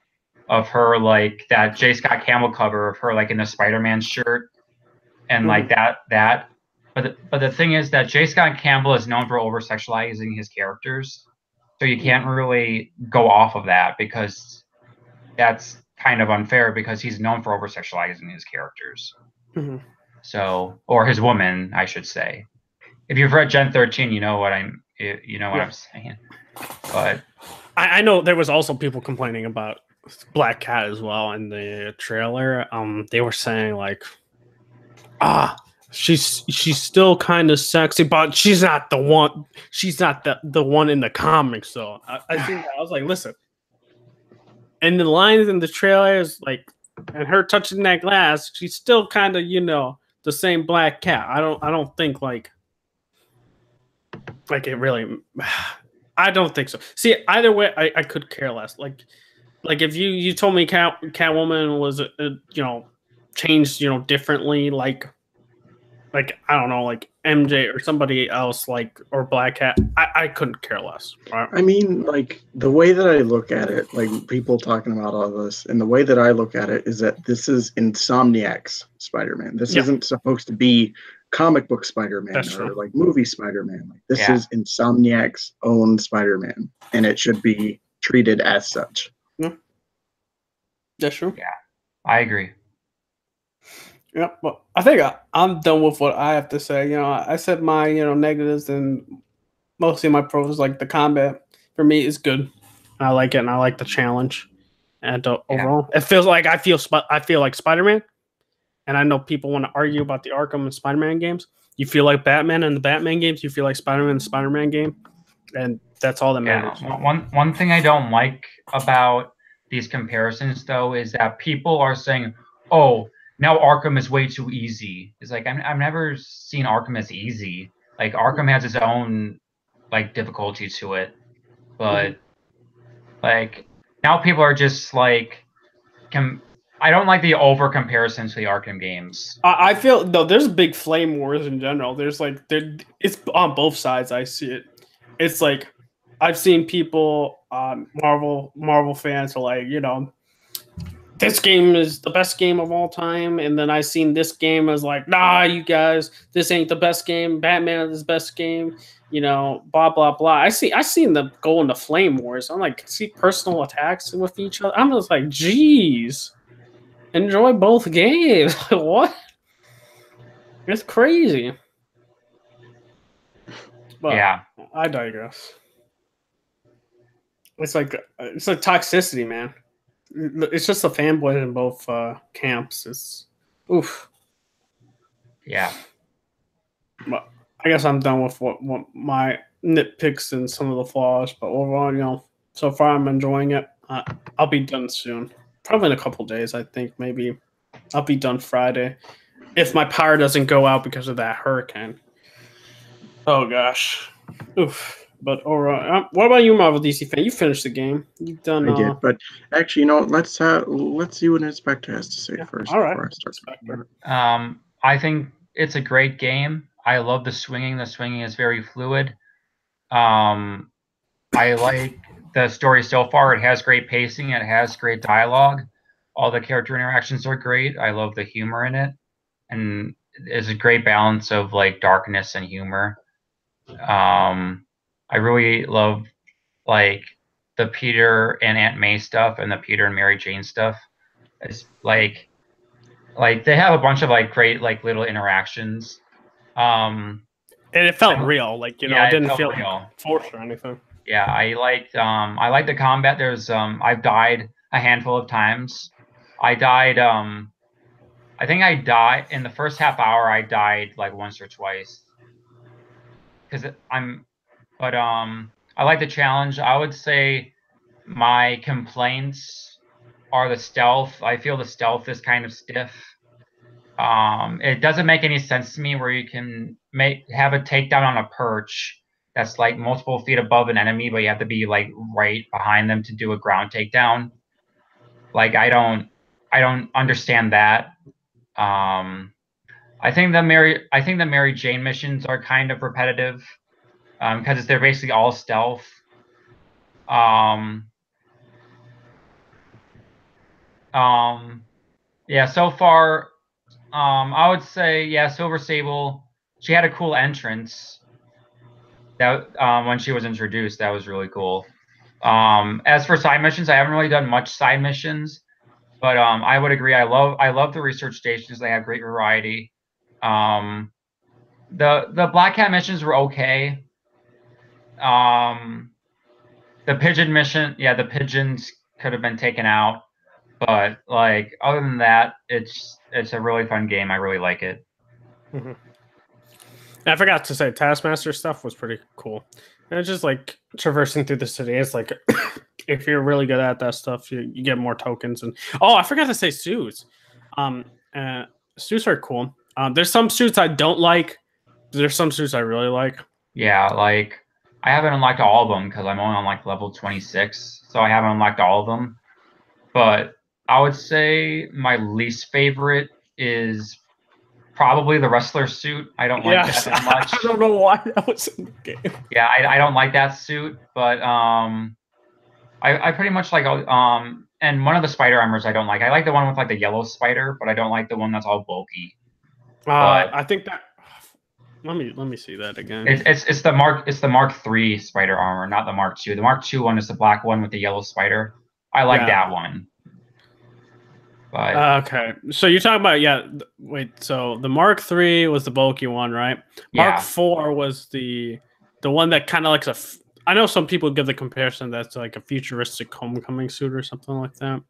Speaker 3: of her, like that J. Scott Campbell cover of her like in the Spider-Man shirt and like that. But the thing is that J. Scott Campbell is known for over sexualizing his characters. So you can't really go off of that because that's kind of unfair because he's known for over sexualizing his characters. Mm-hmm. So, or his woman, I should say. If you've read Gen 13, you know what I'm saying. But
Speaker 1: I know there was also people complaining about Black Cat as well in the trailer. They were saying like, she's still kind of sexy, but she's not the one. She's not the one in the comics. So I think I was like, listen. And the lines in the trailers, like, and her touching that glass, she's still kind of the same Black Cat. I don't think like it really. I don't think so. See, either way, I could care less. Like if you told me Catwoman was changed differently, like like I don't know, like MJ or somebody else, like or Black Cat, I couldn't care less. Right?
Speaker 2: I mean, like the way that I look at it, like people talking about all this, and the way that I look at it is that this is Insomniac's Spider-Man. This isn't supposed to be comic book Spider-Man or like movie Spider-Man. Like this is Insomniac's own Spider-Man, and it should be treated as such.
Speaker 1: Yeah, that's true.
Speaker 3: Yeah, I agree.
Speaker 1: Yeah, but I think I'm done with what I have to say. You know, I said my negatives and mostly my pros. Like the combat for me is good. I like it, and I like the challenge. And overall, it feels like I feel like Spider-Man. And I know people want to argue about the Arkham and Spider-Man games. You feel like Batman in the Batman games. You feel like Spider-Man in the Spider-Man game, and that's all that matters.
Speaker 3: One thing I don't like about these comparisons, though, is that people are saying, "Oh, now Arkham is way too easy." It's like I've never seen Arkham as easy. Like Arkham has its own like difficulty to it, but like now people are just like, I don't like the over comparison to the Arkham games.
Speaker 1: I feel though there's big flame wars in general. There's like it's on both sides. I see it. It's like I've seen people, Marvel fans are like, this game is the best game of all time, and then I seen this game as like, nah, you guys, this ain't the best game. Batman is the best game. Blah blah blah. I seen them go into flame wars. I'm like, see personal attacks with each other. I'm just like, geez, enjoy both games. What? It's crazy. But
Speaker 3: yeah,
Speaker 1: I digress. It's like toxicity, man. It's just the fanboys in both camps. It's oof.
Speaker 3: Yeah.
Speaker 1: But I guess I'm done with what my nitpicks and some of the flaws. But overall, so far I'm enjoying it. I'll be done soon. Probably in a couple days. I think maybe I'll be done Friday if my power doesn't go out because of that hurricane. Oh gosh, oof. But overall, what about you, Marvel DC fan? You finished the game. You've done.
Speaker 2: I did, but actually, let's see what Inspector has to say first before I start.
Speaker 3: I think it's a great game. I love the swinging. The swinging is very fluid. I like the story so far. It has great pacing. It has great dialogue. All the character interactions are great. I love the humor in it, and it's a great balance of like darkness and humor. I really love like the Peter and Aunt May stuff and the Peter and Mary Jane stuff. It's like they have a bunch of like great like little interactions.
Speaker 1: And it felt real, like it didn't feel real, forced or anything.
Speaker 3: Yeah, I liked the combat. There's I've died a handful of times. I died I think I died in the first half hour. I died like once or twice. I like the challenge. I would say my complaints are the stealth. I feel the stealth is kind of stiff. It doesn't make any sense to me where you can have a takedown on a perch that's like multiple feet above an enemy, but you have to be like right behind them to do a ground takedown. Like I don't understand that. I think the Mary Jane missions are kind of repetitive. Because they're basically all stealth. Yeah, so far, I would say, Silver Sable, she had a cool entrance. That when she was introduced, that was really cool. As for side missions, I haven't really done much side missions, but I would agree. I love the research stations. They have great variety. The Black Cat missions were okay. The pigeon mission, the pigeons could have been taken out, but like other than that, it's a really fun game. I really like it.
Speaker 1: Mm-hmm. I forgot to say, Taskmaster stuff was pretty cool. And it's just like traversing through the city. It's like if you're really good at that stuff, you get more tokens. And I forgot to say suits. Suits are cool. There's some suits I don't like. There's some suits I really like.
Speaker 3: Yeah, like I haven't unlocked all of them because I'm only on like level 26, so I haven't unlocked all of them. But I would say my least favorite is Probably the wrestler suit. I don't like that that much.
Speaker 1: I don't know why that was in the game.
Speaker 3: Yeah, I don't like that suit, but I pretty much like and one of the spider armors I don't like. I like the one with like the yellow spider, but I don't like the one that's all bulky. But
Speaker 1: I think that. Let me see that again.
Speaker 3: It's the Mark III spider armor, not the Mark II. The Mark II one is the black one with the yellow spider. I like that one. But
Speaker 1: okay, so you're talking about wait. So the Mark III was the bulky one, right? Mark IV was the one that kind of looks I know some people give the comparison that's like a futuristic homecoming suit or something like that.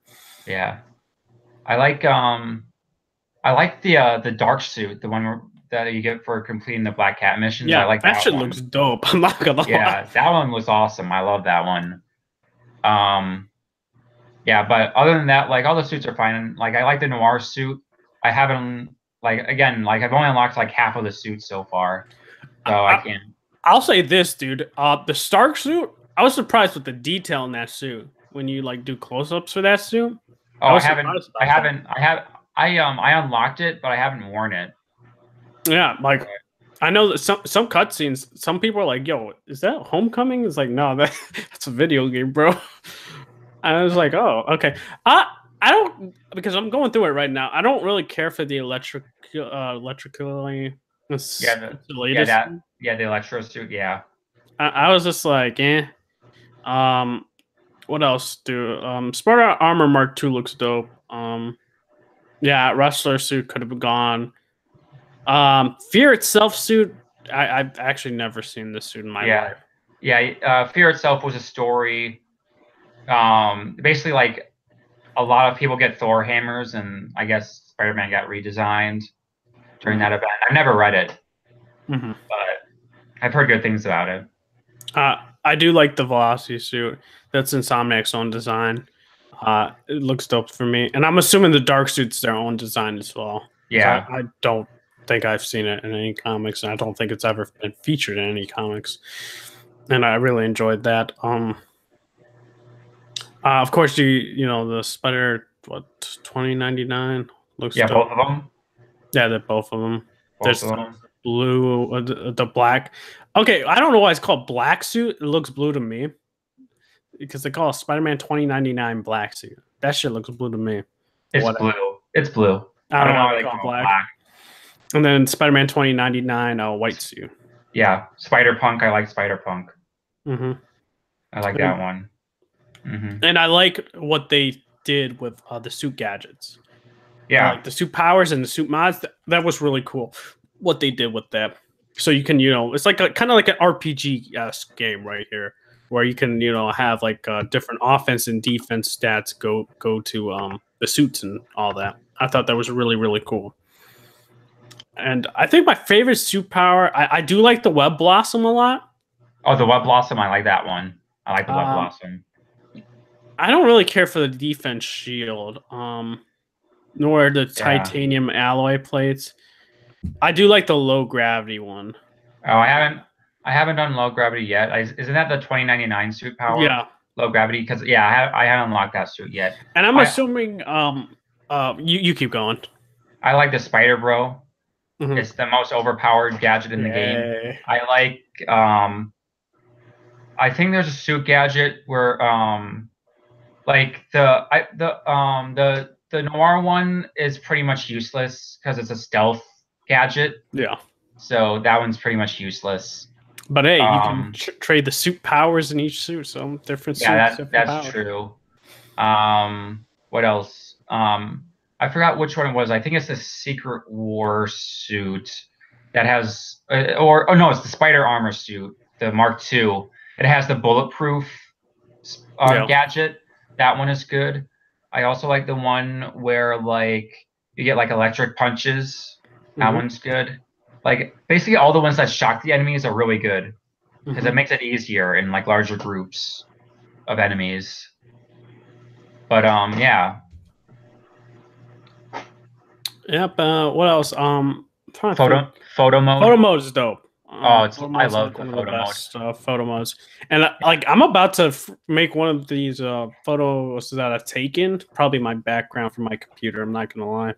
Speaker 3: Yeah, I like the dark suit, the one that you get for completing the Black Cat missions.
Speaker 1: Yeah,
Speaker 3: I like
Speaker 1: that shit
Speaker 3: one.
Speaker 1: looks dope. I'm not gonna lie.
Speaker 3: Yeah, that one was awesome. I love that one. Yeah, but other than that, like all the suits are fine. Like I like the noir suit. I haven't I've only unlocked like half of the suits so far, so I can't.
Speaker 1: I'll say this, dude. The Stark suit. I was surprised with the detail in that suit when you like do close-ups for that suit.
Speaker 3: Oh, I unlocked it, but I haven't worn it.
Speaker 1: Yeah, like I know that some cutscenes, some people are like, "Yo, is that Homecoming?" It's like, no, that's a video game, bro. I was like, "Oh, okay." I don't because I'm going through it right now. I don't really care for the electrically insulated.
Speaker 3: The electro suit. Yeah.
Speaker 1: I was just like, eh. What else? Sparta Armor Mark II looks dope. Yeah, wrestler suit could have gone. Fear itself suit. I've actually never seen this suit in my life.
Speaker 3: Yeah. Fear itself was a story. Basically, like a lot of people get Thor hammers, and I guess Spider-Man got redesigned during that event. I've never read it, but I've heard good things about it.
Speaker 1: I do like the Velocity suit. That's Insomniac's own design. It looks dope for me, and I'm assuming the Dark suit's their own design as well.
Speaker 3: Yeah,
Speaker 1: I don't think I've seen it in any comics, and I don't think it's ever been featured in any comics. And I really enjoyed that. Of course, you know the Spider 2099 looks.
Speaker 3: Yeah,
Speaker 1: dope.
Speaker 3: both of them.
Speaker 1: Yeah, they're both of them. There's blue, the black. Okay, I don't know why it's called black suit. It looks blue to me because they call it Spider-Man 2099 black suit. That shit looks blue to me.
Speaker 3: It's blue. It's blue.
Speaker 1: I don't know why they call it black. And then Spider-Man 2099 white suit.
Speaker 3: Yeah, Spider-Punk. I like Spider-Punk. I like that one.
Speaker 1: And I like what they did with the suit gadgets.
Speaker 3: Yeah,
Speaker 1: like the suit powers and the suit mods. That was really cool. What they did with that. So you can, it's like kind of like an RPG game right here, where you can, have like different offense and defense stats go to the suits and all that. I thought that was really, really cool. And I think my favorite suit power, I do like the Web Blossom a lot.
Speaker 3: Oh, the Web Blossom, I like that one. I like the Web Blossom.
Speaker 1: I don't really care for the defense shield, nor the titanium alloy plates. I do like the low gravity one.
Speaker 3: Oh, I haven't done low gravity yet. Isn't that the 2099 suit power?
Speaker 1: Yeah,
Speaker 3: low gravity. Because I haven't unlocked that suit yet.
Speaker 1: And I'm assuming you keep going.
Speaker 3: I like the Spider Bro. It's the most overpowered gadget in the game. I like. I think there's a suit gadget where like the noir one is pretty much useless because it's a stealth gadget.
Speaker 1: Yeah. So
Speaker 3: that one's pretty much useless.
Speaker 1: But hey, you can trade the suit powers in each suit, so different suits.
Speaker 3: Yeah, that's true. What else? I forgot which one it was. I think it's the Secret War suit that has, no, it's the Spider Armor suit, the Mark II. It has the bulletproof gadget. That one is good. I also like the one where like you get like electric punches. That one's good. Like basically all the ones that shock the enemies are really good because it makes it easier in like larger groups of enemies. But yeah.
Speaker 1: Yep. What else?
Speaker 3: Photo mode.
Speaker 1: Photo mode is dope.
Speaker 3: I love the photo mode.
Speaker 1: Photo modes, and like I'm about to make one of these photos that I've taken. Probably my background for my computer. I'm not gonna lie.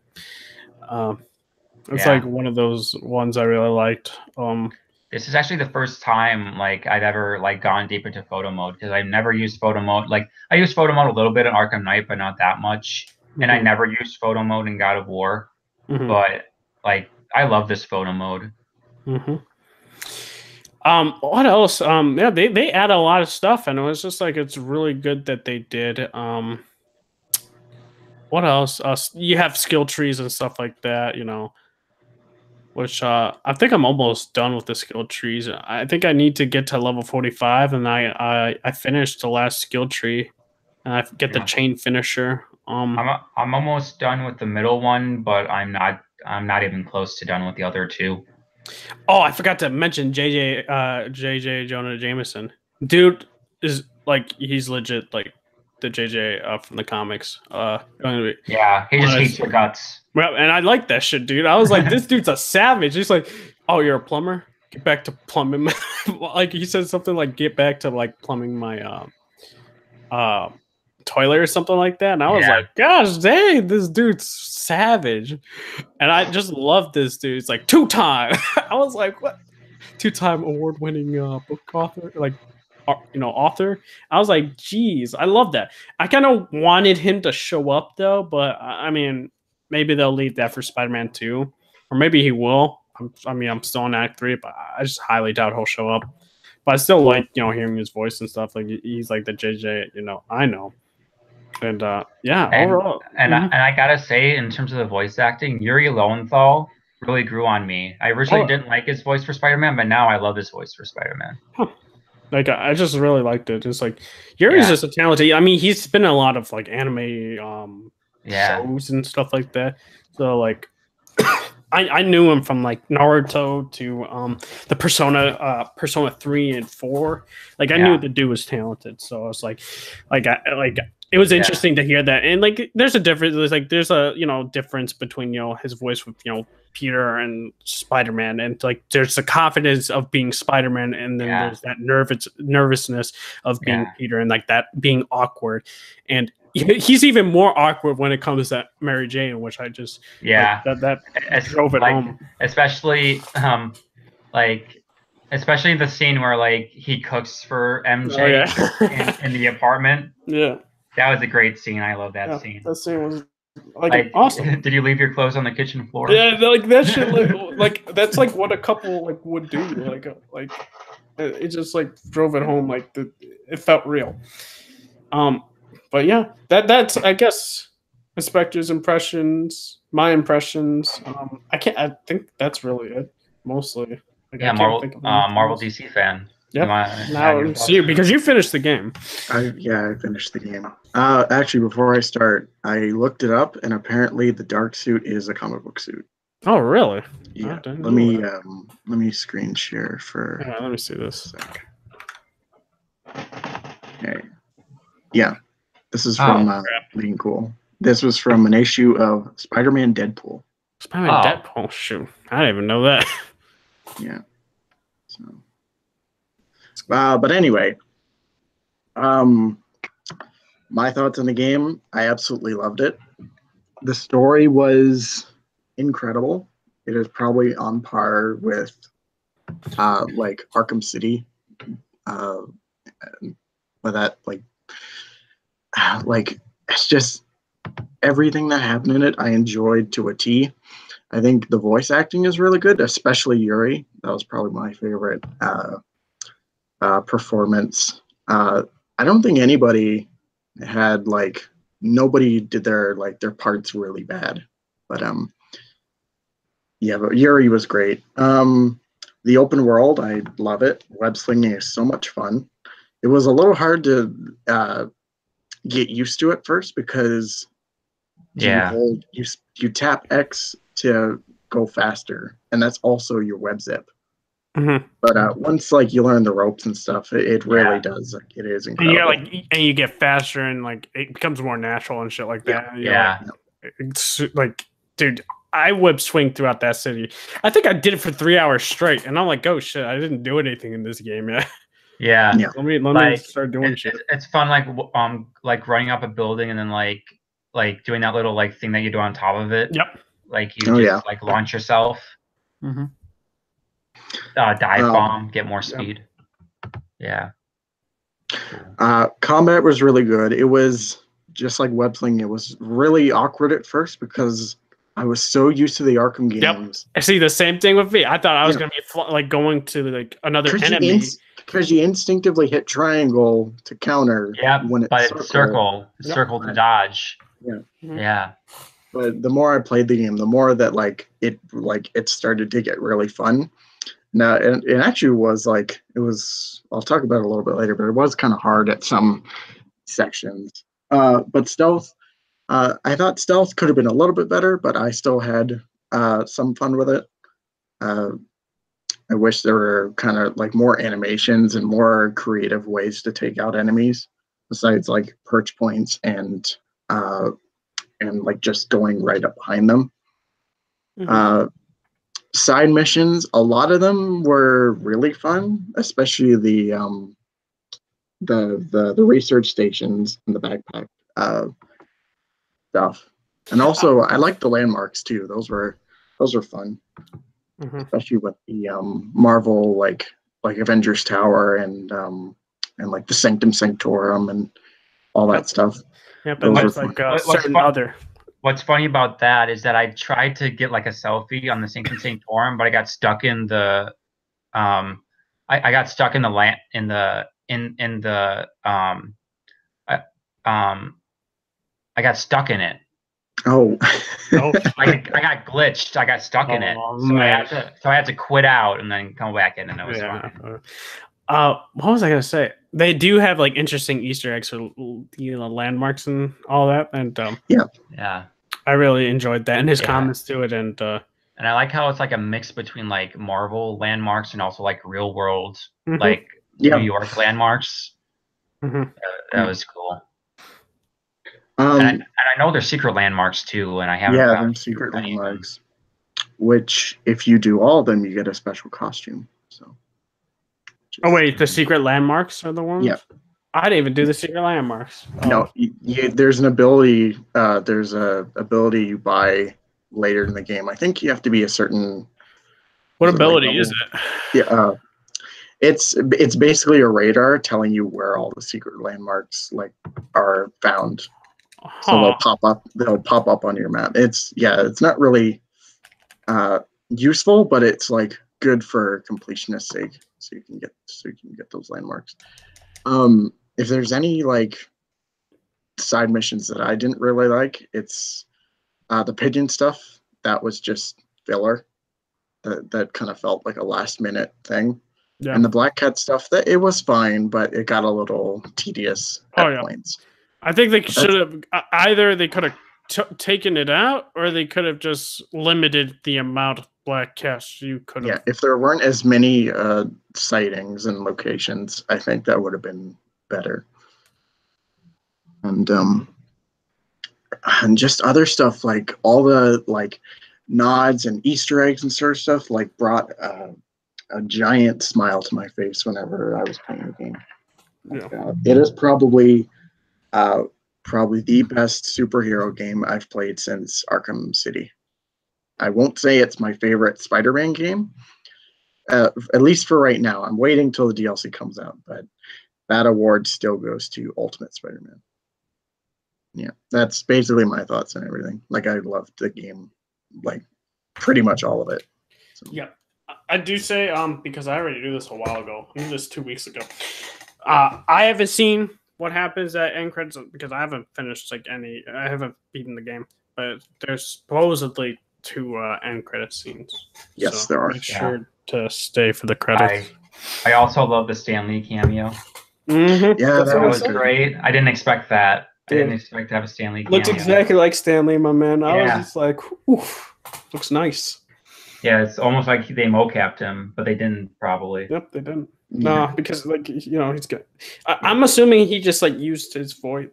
Speaker 1: It's like one of those ones I really liked.
Speaker 3: This is actually the first time like I've ever like gone deep into photo mode because I've never used photo mode. Like I used photo mode a little bit in Arkham Knight, but not that much. And I never used photo mode in God of War. But like I love this photo mode.
Speaker 1: What else? Yeah, they add a lot of stuff, and it was just like it's really good that they did. What else? You have skill trees and stuff like that, you know. Which I think I'm almost done with the skill trees. I think I need to get to level 45, and I finished the last skill tree, and I get the chain finisher.
Speaker 3: I'm almost done with the middle one, but I'm not even close to done with the other two.
Speaker 1: Oh, I forgot to mention JJ Jonah Jameson. Dude is like he's legit like the JJ from the comics.
Speaker 3: Yeah, he just hates your guts.
Speaker 1: Well, and I like that shit, dude. I was like, this dude's a savage. He's like, oh, you're a plumber? Get back to plumbing. Like he said something like, get back to like plumbing my toilet or something like that. And I was like, gosh dang, this dude's savage. And I just love this dude. It's like 2-time. I was like, what? 2-time award-winning book author, like author. I was like, geez, I love that. I kind of wanted him to show up though, but I mean, maybe they'll leave that for Spider-Man 2, or maybe he will. I'm still in Act 3, but I just highly doubt he'll show up. But I still like hearing his voice and stuff. Like he's like the JJ, I know. And overall,
Speaker 3: I gotta say, in terms of the voice acting, Yuri Lowenthal really grew on me. I originally didn't like his voice for Spider-Man, but now I love his voice for Spider-Man.
Speaker 1: Like I just really liked it. It's like Yuri's just a talented. I mean, he's been in a lot of like anime shows and stuff like that. So like, I knew him from like Naruto to the Persona 3 and 4. Like I knew the dude was talented. So I was like it was interesting to hear that. And like there's a difference. There's a difference between his voice with Peter and Spider-Man, and like there's the confidence of being Spider-Man, and then there's that nervousness of being Peter, and like that being awkward. And he's even more awkward when it comes to Mary Jane, which I just that drove it home.
Speaker 3: Especially especially the scene where like he cooks for MJ in the apartment.
Speaker 1: Yeah,
Speaker 3: that was a great scene. I love that scene.
Speaker 1: That scene was like awesome.
Speaker 3: Did you leave your clothes on the kitchen floor?
Speaker 1: Yeah, like that shit. Like that's like what a couple like would do. Like it just like drove it home. Like it felt real. But yeah, that's I guess Inspector's impressions, my impressions. I think that's really it mostly. Like,
Speaker 3: Marvel DC fan.
Speaker 1: Yeah. Now see because you finished the game.
Speaker 2: I finished the game. Actually, before I start, I looked it up, and apparently the dark suit is a comic book suit.
Speaker 1: Oh, really?
Speaker 2: Yeah. Let me screen share for.
Speaker 1: Yeah, let me see this.
Speaker 2: Okay. Yeah, this is from Lean Cool. This was from an issue of Spider-Man Deadpool.
Speaker 1: Spider-Man Deadpool. Shoot, I didn't even know that.
Speaker 2: Yeah. So. But anyway, my thoughts on the game, I absolutely loved it. The story was incredible. It is probably on par with like Arkham City. But that like it's just everything that happened in it I enjoyed to a T. I think the voice acting is really good, especially Yuri. That was probably my favorite performance. I don't think anybody had nobody did their parts really bad, but but Yuri was great. The open world, I love it. Web slinging is so much fun. It was a little hard to get used to at first because you tap X to go faster, and that's also your web zip.
Speaker 1: Mm-hmm.
Speaker 2: But once you learn the ropes and stuff, it really does. It is incredible.
Speaker 1: And you get faster, and it becomes more natural and shit like that. It's dude, I web swing throughout that city. I think I did it for 3 hours straight, and I'm like, oh shit, I didn't do anything in this game yet.
Speaker 3: Yeah.
Speaker 1: Let me start doing shit.
Speaker 3: It's fun, running up a building and then like doing that little thing that you do on top of it.
Speaker 1: Yep.
Speaker 3: like you like launch yourself, dive bomb, get more speed. Yeah.
Speaker 2: Combat was really good. It was just like web slinging. It was really awkward at first because I was so used to the Arkham games.
Speaker 1: I see the same thing with me. I thought I was going to be like going to like another enemy.
Speaker 2: Because you instinctively hit triangle to counter.
Speaker 3: When it's circle to dodge. Yeah.
Speaker 2: But the more I played the game, the more that it started to get really fun. Now, it actually was I'll talk about it a little bit later, but it was kind of hard at some sections. But stealth, I thought stealth could have been a little bit better, but I still had some fun with it. I wish there were kind of like more animations and more creative ways to take out enemies besides like perch points and like just going right up behind them. Side missions, a lot of them were really fun, especially the research stations and the backpack stuff. And also, I like the landmarks too. Those were fun, especially with the Marvel like Avengers Tower and like the Sanctum Sanctorum and all that stuff.
Speaker 1: Yeah, but there's like certain other.
Speaker 3: What's funny about that is that I tried to get like a selfie on the Sanctum Sanctorum, but I got stuck in the I got stuck in the land in the I got stuck in it.
Speaker 2: Oh.
Speaker 3: I got glitched. I got stuck in it. So I had to quit out and then come back in, and it was fine.
Speaker 1: What was I gonna say? They do have like interesting Easter eggs for landmarks and all that, and I really enjoyed that and his comments to it, and
Speaker 3: I like how it's like a mix between like Marvel landmarks and also like real world like New York landmarks. That was cool. And I know there's secret landmarks too, and I haven't found
Speaker 2: secret landmarks. Which, if you do all of them, you get a special costume. So.
Speaker 1: Oh wait, the secret landmarks are the ones?
Speaker 2: Yeah.
Speaker 1: I didn't even do the secret landmarks.
Speaker 2: No, there's an ability. There's a ability you buy later in the game. I think you have to be a certain.
Speaker 1: What ability is it?
Speaker 2: Yeah, it's basically a radar telling you where all the secret landmarks are found. So they'll pop up on your map. It's not really useful, but it's like good for completionist's sake. So you can get those landmarks. If there's any like side missions that I didn't really like, it's the pigeon stuff. That was just filler. That kind of felt like a last minute thing. Yeah. And the black cat stuff, that it was fine, but it got a little tedious at points.
Speaker 1: I think they should have either they could have taken it out, or they could have just limited the amount of black cats you could have.
Speaker 2: Yeah, if there weren't as many sightings and locations, I think that would have been better. And just other stuff, like all the like nods and Easter eggs and sort of stuff, like brought a giant smile to my face whenever I was playing the game. Yeah. It is probably the best superhero game I've played since Arkham City. I won't say it's my favorite Spider-Man game, at least for right now. I'm waiting till the DLC comes out, but that award still goes to Ultimate Spider-Man. Yeah, that's basically my thoughts on everything. Like, I loved the game, like, pretty much all of it. So.
Speaker 1: Yeah, I do say, because I already knew this a while ago. I knew this 2 weeks ago. I haven't seen what happens at end credits because I haven't finished I haven't beaten the game, but there's supposedly 2 end credit scenes.
Speaker 2: Yes, so there are.
Speaker 1: Make sure to stay for the credits.
Speaker 3: I also love the Stan Lee cameo.
Speaker 1: Mm-hmm.
Speaker 2: Yeah,
Speaker 3: that was great. I didn't expect that. I didn't expect to have a Stan Lee cameo.
Speaker 1: Looks exactly like Stan Lee, my man. I was just like, oof, looks nice.
Speaker 3: Yeah, it's almost like they mocapped him, but they didn't probably.
Speaker 1: Yep, they didn't. No, because he's good. I'm assuming he just used his voice,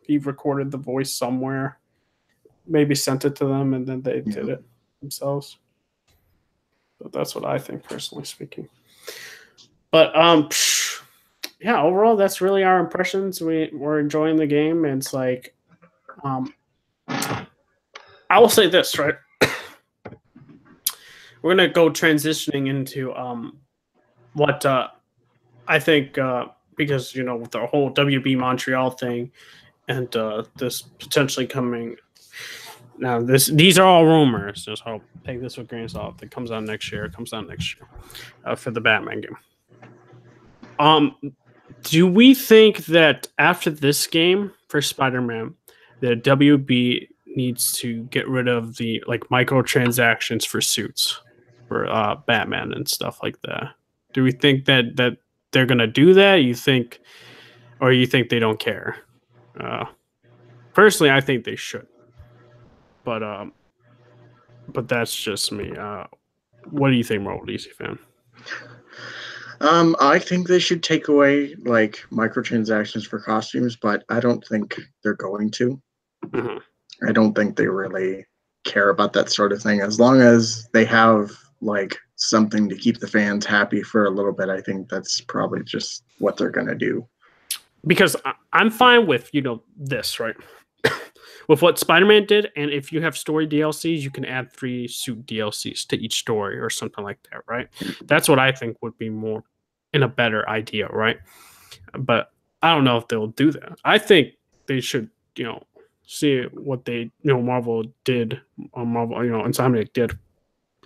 Speaker 1: he recorded the voice somewhere, maybe sent it to them, and then they did it themselves. But that's what I think, personally speaking. But overall, that's really our impressions. We're enjoying the game, and it's like, I will say this, right? we're gonna go transitioning into what I think because with the whole WB Montreal thing and this potentially coming. Now these are all rumors. Just hope take this with a grain of salt. If it comes out next year, it comes out next year for the Batman game. Do we think that after this game for Spider-Man, that WB needs to get rid of the microtransactions for suits for Batman and stuff like that? Do we think that they're gonna do that? You think they don't care? Personally, I think they should, but that's just me. What do you think, Marvel DC fan?
Speaker 2: I think they should take away microtransactions for costumes, but I don't think they're going to. I don't think they really care about that sort of thing. As long as they have something to keep the fans happy for a little bit, I think that's probably just what they're gonna do.
Speaker 1: Because I'm fine with this, right? With what Spider-Man did, and if you have story DLCs, you can add 3 suit DLCs to each story or something like that, right? That's what I think would be more in a better idea, right? But I don't know if they'll do that. I think they should, see what they, Marvel did, Insomniac did,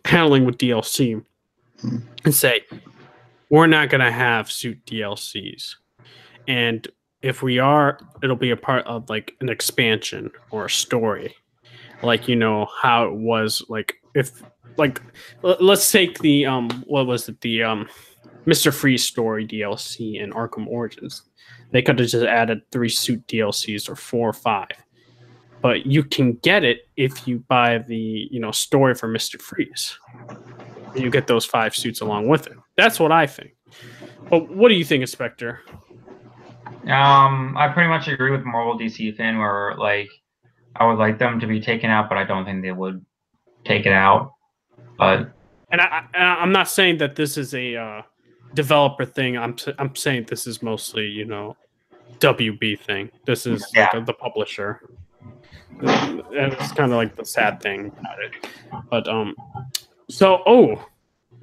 Speaker 1: handling with DLC, and say, we're not going to have suit DLCs. And if we are, it'll be a part of an expansion or a story, how it was let's take the what was it, the Mr. Freeze story DLC in Arkham Origins. They could have just added 3 suit DLCs or 4 or 5, but you can get it if you buy the story for Mr. Freeze. You get those 5 suits along with it. That's what I think. But what do you think, Inspector?
Speaker 3: I pretty much agree with Marvel DC fan where I would like them to be taken out, but I don't think they would take it out. But
Speaker 1: I'm not saying that this is a developer thing. I'm saying this is mostly WB thing. This is the publisher. And it's kind of the sad thing about it. But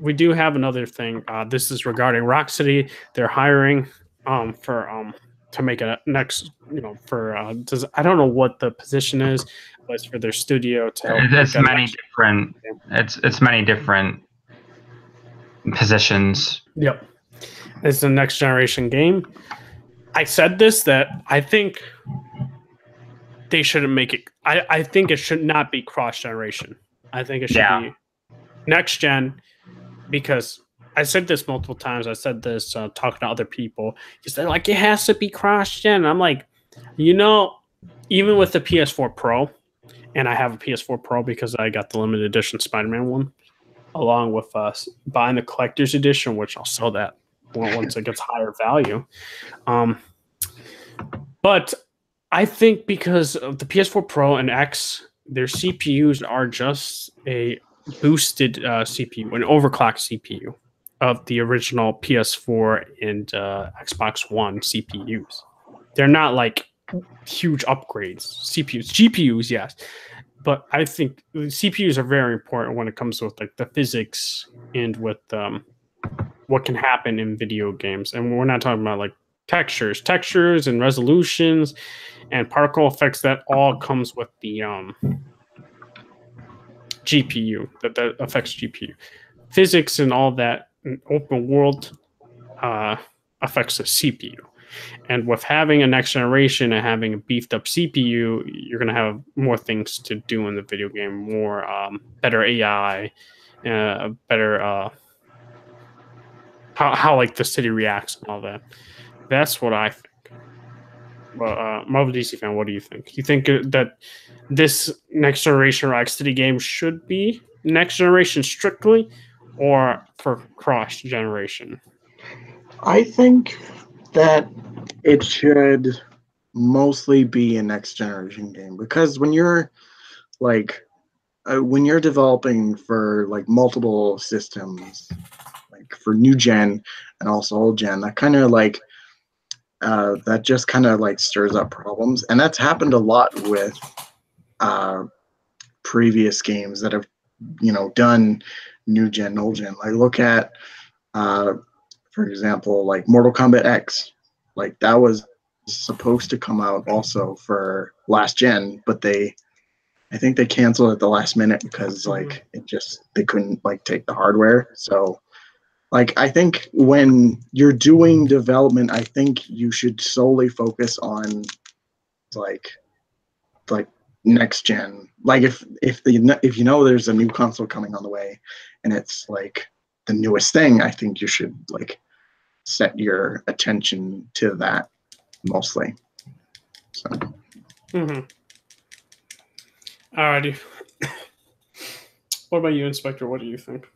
Speaker 1: we do have another thing. This is regarding Rocksteady. They're hiring for to make a next, for I don't know what the position is, but it's for their studio to help.
Speaker 3: It's many different positions.
Speaker 1: Yep, it's the next generation game. I said this that I think they shouldn't make it. I think it should not be cross generation. I think it should be next gen, because I said this multiple times. I said this talking to other people, because they're like, it has to be cross-gen. I'm like, even with the PS4 Pro, and I have a PS4 Pro because I got the limited edition Spider-Man one, along with buying the collector's edition, which I'll sell that once it gets higher value. But I think because of the PS4 Pro and X, their CPUs are just a boosted CPU, an overclocked CPU of the original PS4 and Xbox One CPUs. They're not huge upgrades. GPUs, yes. But I think CPUs are very important when it comes with the physics and with what can happen in video games. And we're not talking about textures and resolutions and particle effects. That all comes with the GPU. That affects GPU. Physics and all that. Open world affects the CPU, and with having a next generation and having a beefed up CPU, you're going to have more things to do in the video game, more better AI, better how the city reacts and all that. That's what I think. Well, Marvel DC fan, what do you think? You think that this next generation Rocksteady game should be next generation strictly, or for cross generation?
Speaker 2: I think that it should mostly be a next generation game, because when you're developing for multiple systems, for new gen and also old gen, that kind of that just kind of stirs up problems, and that's happened a lot with previous games that have done new gen, old gen. Like look at, for example, like Mortal Kombat X. Like that was supposed to come out also for last gen, but I think they canceled at the last minute because like they couldn't like take the hardware. So like I think when you're doing development, I think you should solely focus on like next gen. Like if you know there's a new console coming on the way and it's like the newest thing, I think you should like set your attention to that mostly. So
Speaker 1: Alrighty. What about you, Inspector? What do you think?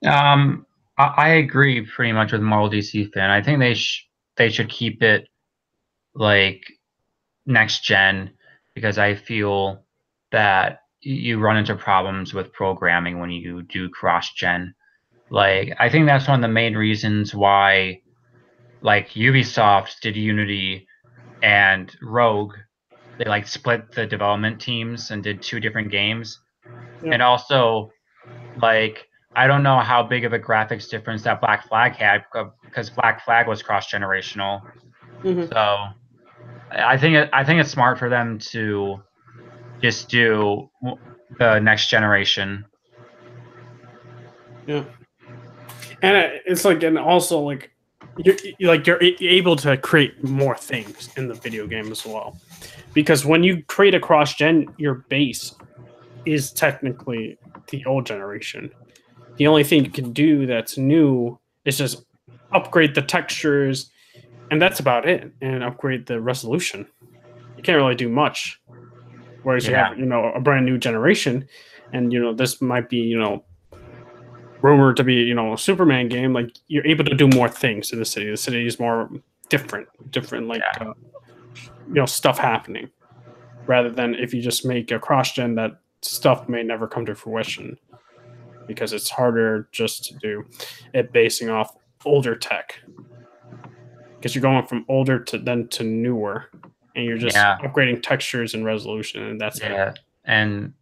Speaker 3: I agree pretty much with Marvel DC fan. I think they should keep it like next gen because I feel that you run into problems with programming when you do cross gen. Like I think that's one of the main reasons why like Ubisoft did Unity and Rogue. They like split the development teams and did 2 different games.
Speaker 1: Yep.
Speaker 3: And also like I don't know how big of a graphics difference that Black Flag had because Black Flag was cross-generational. So I think it's smart for them to just do the next generation.
Speaker 1: Yeah, and it's like, and also like you're able to create more things in the video game as well, because when you create a cross gen, your base is technically the old generation. The only thing you can do that's new is just upgrade the textures, and that's about it, and upgrade the resolution. You can't really do much. Whereas you have, a brand new generation, and this might be, rumored to be, a Superman game. Like you're able to do more things in the city. The city is more different, like stuff happening, rather than if you just make a cross gen, that stuff may never come to fruition because it's harder just to do it basing off older tech, because you're going from older to newer, and you're just upgrading textures and resolution, and that's it.
Speaker 3: And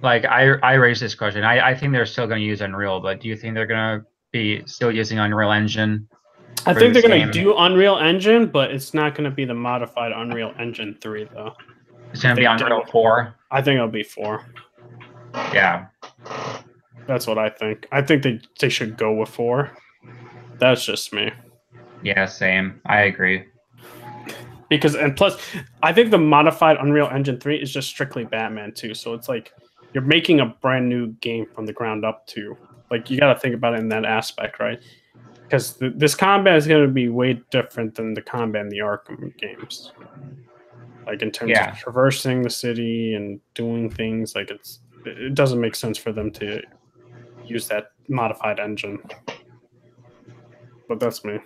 Speaker 3: like I raised this question. I think they're still going to use Unreal, but do you think they're going to be still using Unreal Engine?
Speaker 1: I think they're going to do Unreal Engine, but it's not going to be the modified Unreal Engine 3 though.
Speaker 3: It's going to be Unreal 4.
Speaker 1: I think it'll be 4.
Speaker 3: Yeah,
Speaker 1: that's what I think. I think they should go with 4. That's just me.
Speaker 3: Yeah, same. I agree.
Speaker 1: Because, and plus, I think the modified Unreal Engine 3 is just strictly Batman too. So it's like you're making a brand new game from the ground up too. Like you got to think about it in that aspect, right? Because this combat is going to be way different than the combat in the Arkham games. Like in terms of traversing the city and doing things, like it doesn't make sense for them to use that modified engine. But that's me.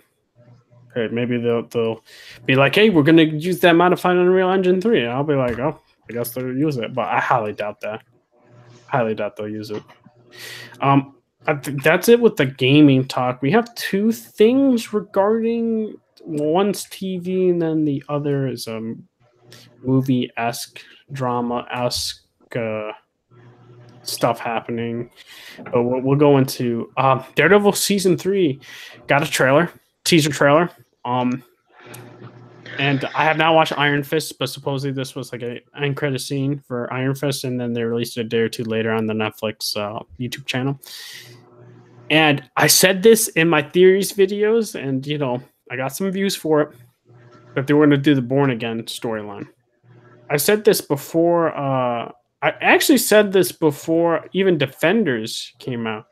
Speaker 1: Hey, maybe they'll be like, hey, we're going to use that modified Unreal Engine 3. And I'll be like, oh, I guess they'll use it. But I highly doubt that. Highly doubt they'll use it. I think that's it with the gaming talk. We have 2 things regarding, one's TV and then the other is movie-esque, drama-esque stuff happening. But we'll go into Daredevil Season 3 got a teaser trailer. And I have not watched Iron Fist, but supposedly this was like an end credit scene for Iron Fist, and then they released it a day or 2 later on the Netflix YouTube channel. And I said this in my theories videos, and I got some views for it, that they were going to do the Born Again storyline. I said this before. I actually said this before even Defenders came out.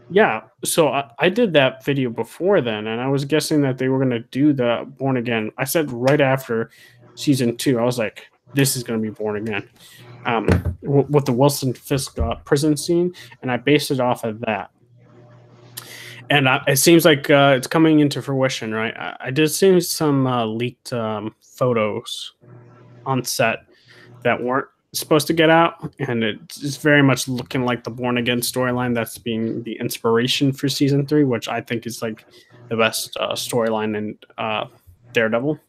Speaker 1: Yeah, so I did that video before then, and I was guessing that they were going to do the Born Again. I said right after Season 2, I was like, this is going to be Born Again. With the Wilson Fisk prison scene, and I based it off of that. And it seems like it's coming into fruition, right? I did see some leaked photos on set that weren't supposed to get out, and it's very much looking like the Born Again storyline that's being the inspiration for Season 3, which I think is like the best storyline in Daredevil.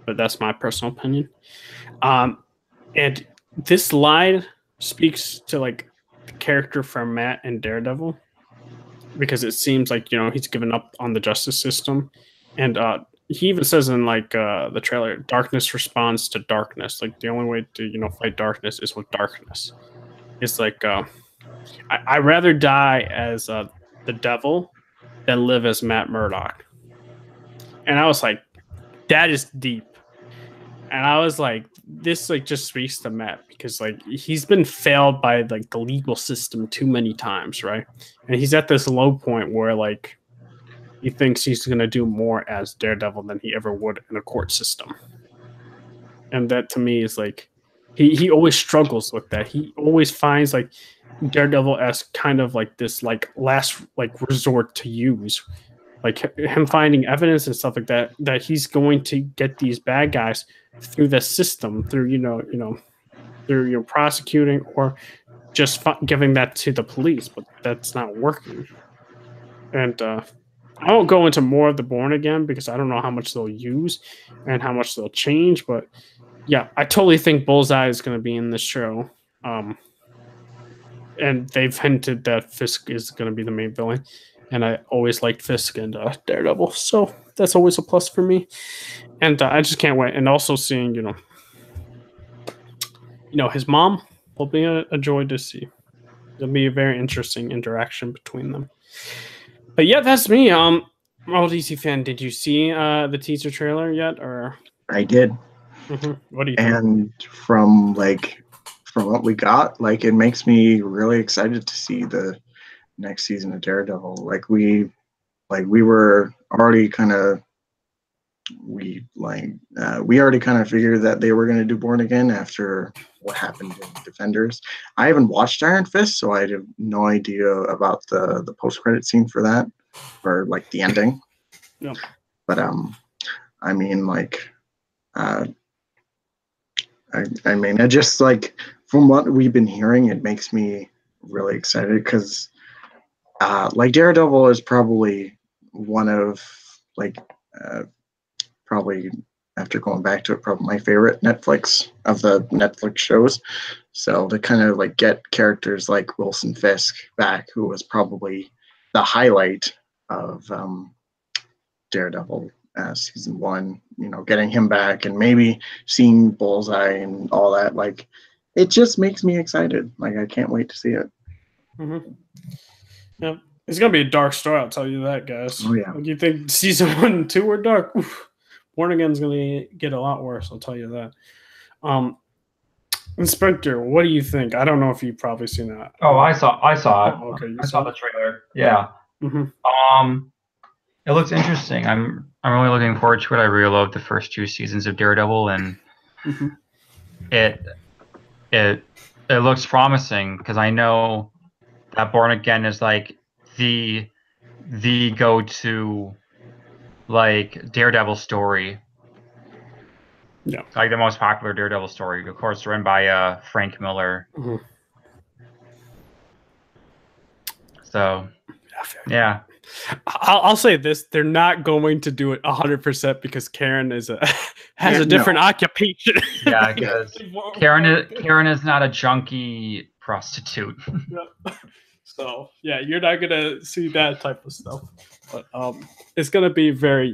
Speaker 1: But that's my personal opinion. And this line speaks to like character from Matt and Daredevil, because it seems like he's given up on the justice system, and he even says in like the trailer, darkness responds to darkness. Like the only way to fight darkness is with darkness. It's like I'd rather die as the devil than live as Matt Murdock. And I was like, that is deep. And I was like, this like just speaks to Matt, because like he's been failed by like the legal system too many times, right? And he's at this low point where like he thinks he's gonna do more as Daredevil than he ever would in a court system. And that to me is like he always struggles with that. He always finds like Daredevil as kind of like this like last like resort to use. Like him finding evidence and stuff like that, that he's going to get these bad guys through the system, through through prosecuting or just giving that to the police, but that's not working. And I won't go into more of the Born Again because I don't know how much they'll use and how much they'll change. But yeah, I totally think Bullseye is going to be in this show. And they've hinted that Fisk is going to be the main villain. And I always liked Fisk and Daredevil. So that's always a plus for me. And I just can't wait. And also seeing, his mom will be a joy to see. It'll be a very interesting interaction between them. But yeah, that's me. DC fan, did you see the teaser trailer yet? Or
Speaker 2: I did.
Speaker 1: Mm-hmm. What do you think?
Speaker 2: And from what we got, like it makes me really excited to see the next season of Daredevil. We were already kind of we already kind of figured that they were going to do Born Again after what happened in Defenders. I haven't watched Iron Fist, so I have no idea about the post-credit scene for that, or like the ending.
Speaker 1: Yeah.
Speaker 2: But I mean, like, I mean, I just like from what we've been hearing, it makes me really excited because, like, Daredevil is probably one of probably after going back to it, probably my favorite Netflix of the Netflix shows. So to kind of like get characters like Wilson Fisk back, who was probably the highlight of Daredevil season 1, getting him back and maybe seeing Bullseye and all that, like it just makes me excited. Like I can't wait to see it.
Speaker 1: Mm-hmm. Yeah, it's gonna be a dark story. I'll tell you that, guys.
Speaker 2: Oh yeah.
Speaker 1: Like, you think season 1 and 2 were dark? Oof. Born Again's gonna get a lot worse. I'll tell you that. Inspector, what do you think? I don't know if you've probably seen that.
Speaker 3: Oh, I saw it.
Speaker 1: Oh, okay,
Speaker 3: I saw the trailer. Yeah.
Speaker 1: Mm-hmm.
Speaker 3: It looks interesting. I'm really looking forward to it. I really loved the first 2 seasons of Daredevil, and
Speaker 1: mm-hmm.
Speaker 3: it looks promising because I know that Born Again is like the go-to like Daredevil story.
Speaker 1: Yeah.
Speaker 3: Like the most popular Daredevil story, of course, written by Frank Miller.
Speaker 1: Mm-hmm.
Speaker 3: So, yeah.
Speaker 1: I'll say this: they're not going to do it 100% because Karen has a different occupation.
Speaker 3: Yeah, because Karen is not a junkie prostitute.
Speaker 1: Yeah. So yeah, you're not gonna see that type of stuff. But it's gonna be very,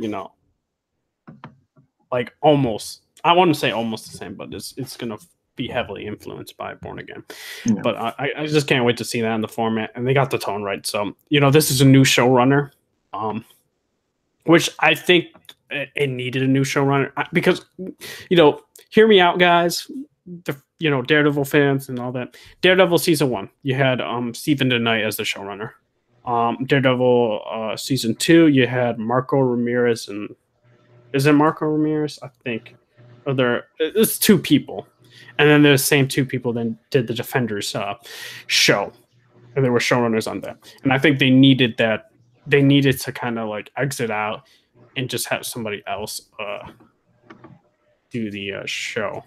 Speaker 1: like almost. I want to say almost the same, but it's gonna be heavily influenced by Born Again. Yeah. But I just can't wait to see that in the format, and they got the tone right. So this is a new showrunner, which I think it needed a new showrunner because hear me out, guys. Daredevil fans and all that. Daredevil season 1, you had Stephen DeKnight as the showrunner. Daredevil season 2, you had Marco Ramirez, and is it Marco Ramirez? I think. It's 2 people. And then the same 2 people then did the Defenders show. And there were showrunners on that. And I think they needed that. They needed to kind of like exit out and just have somebody else do the show.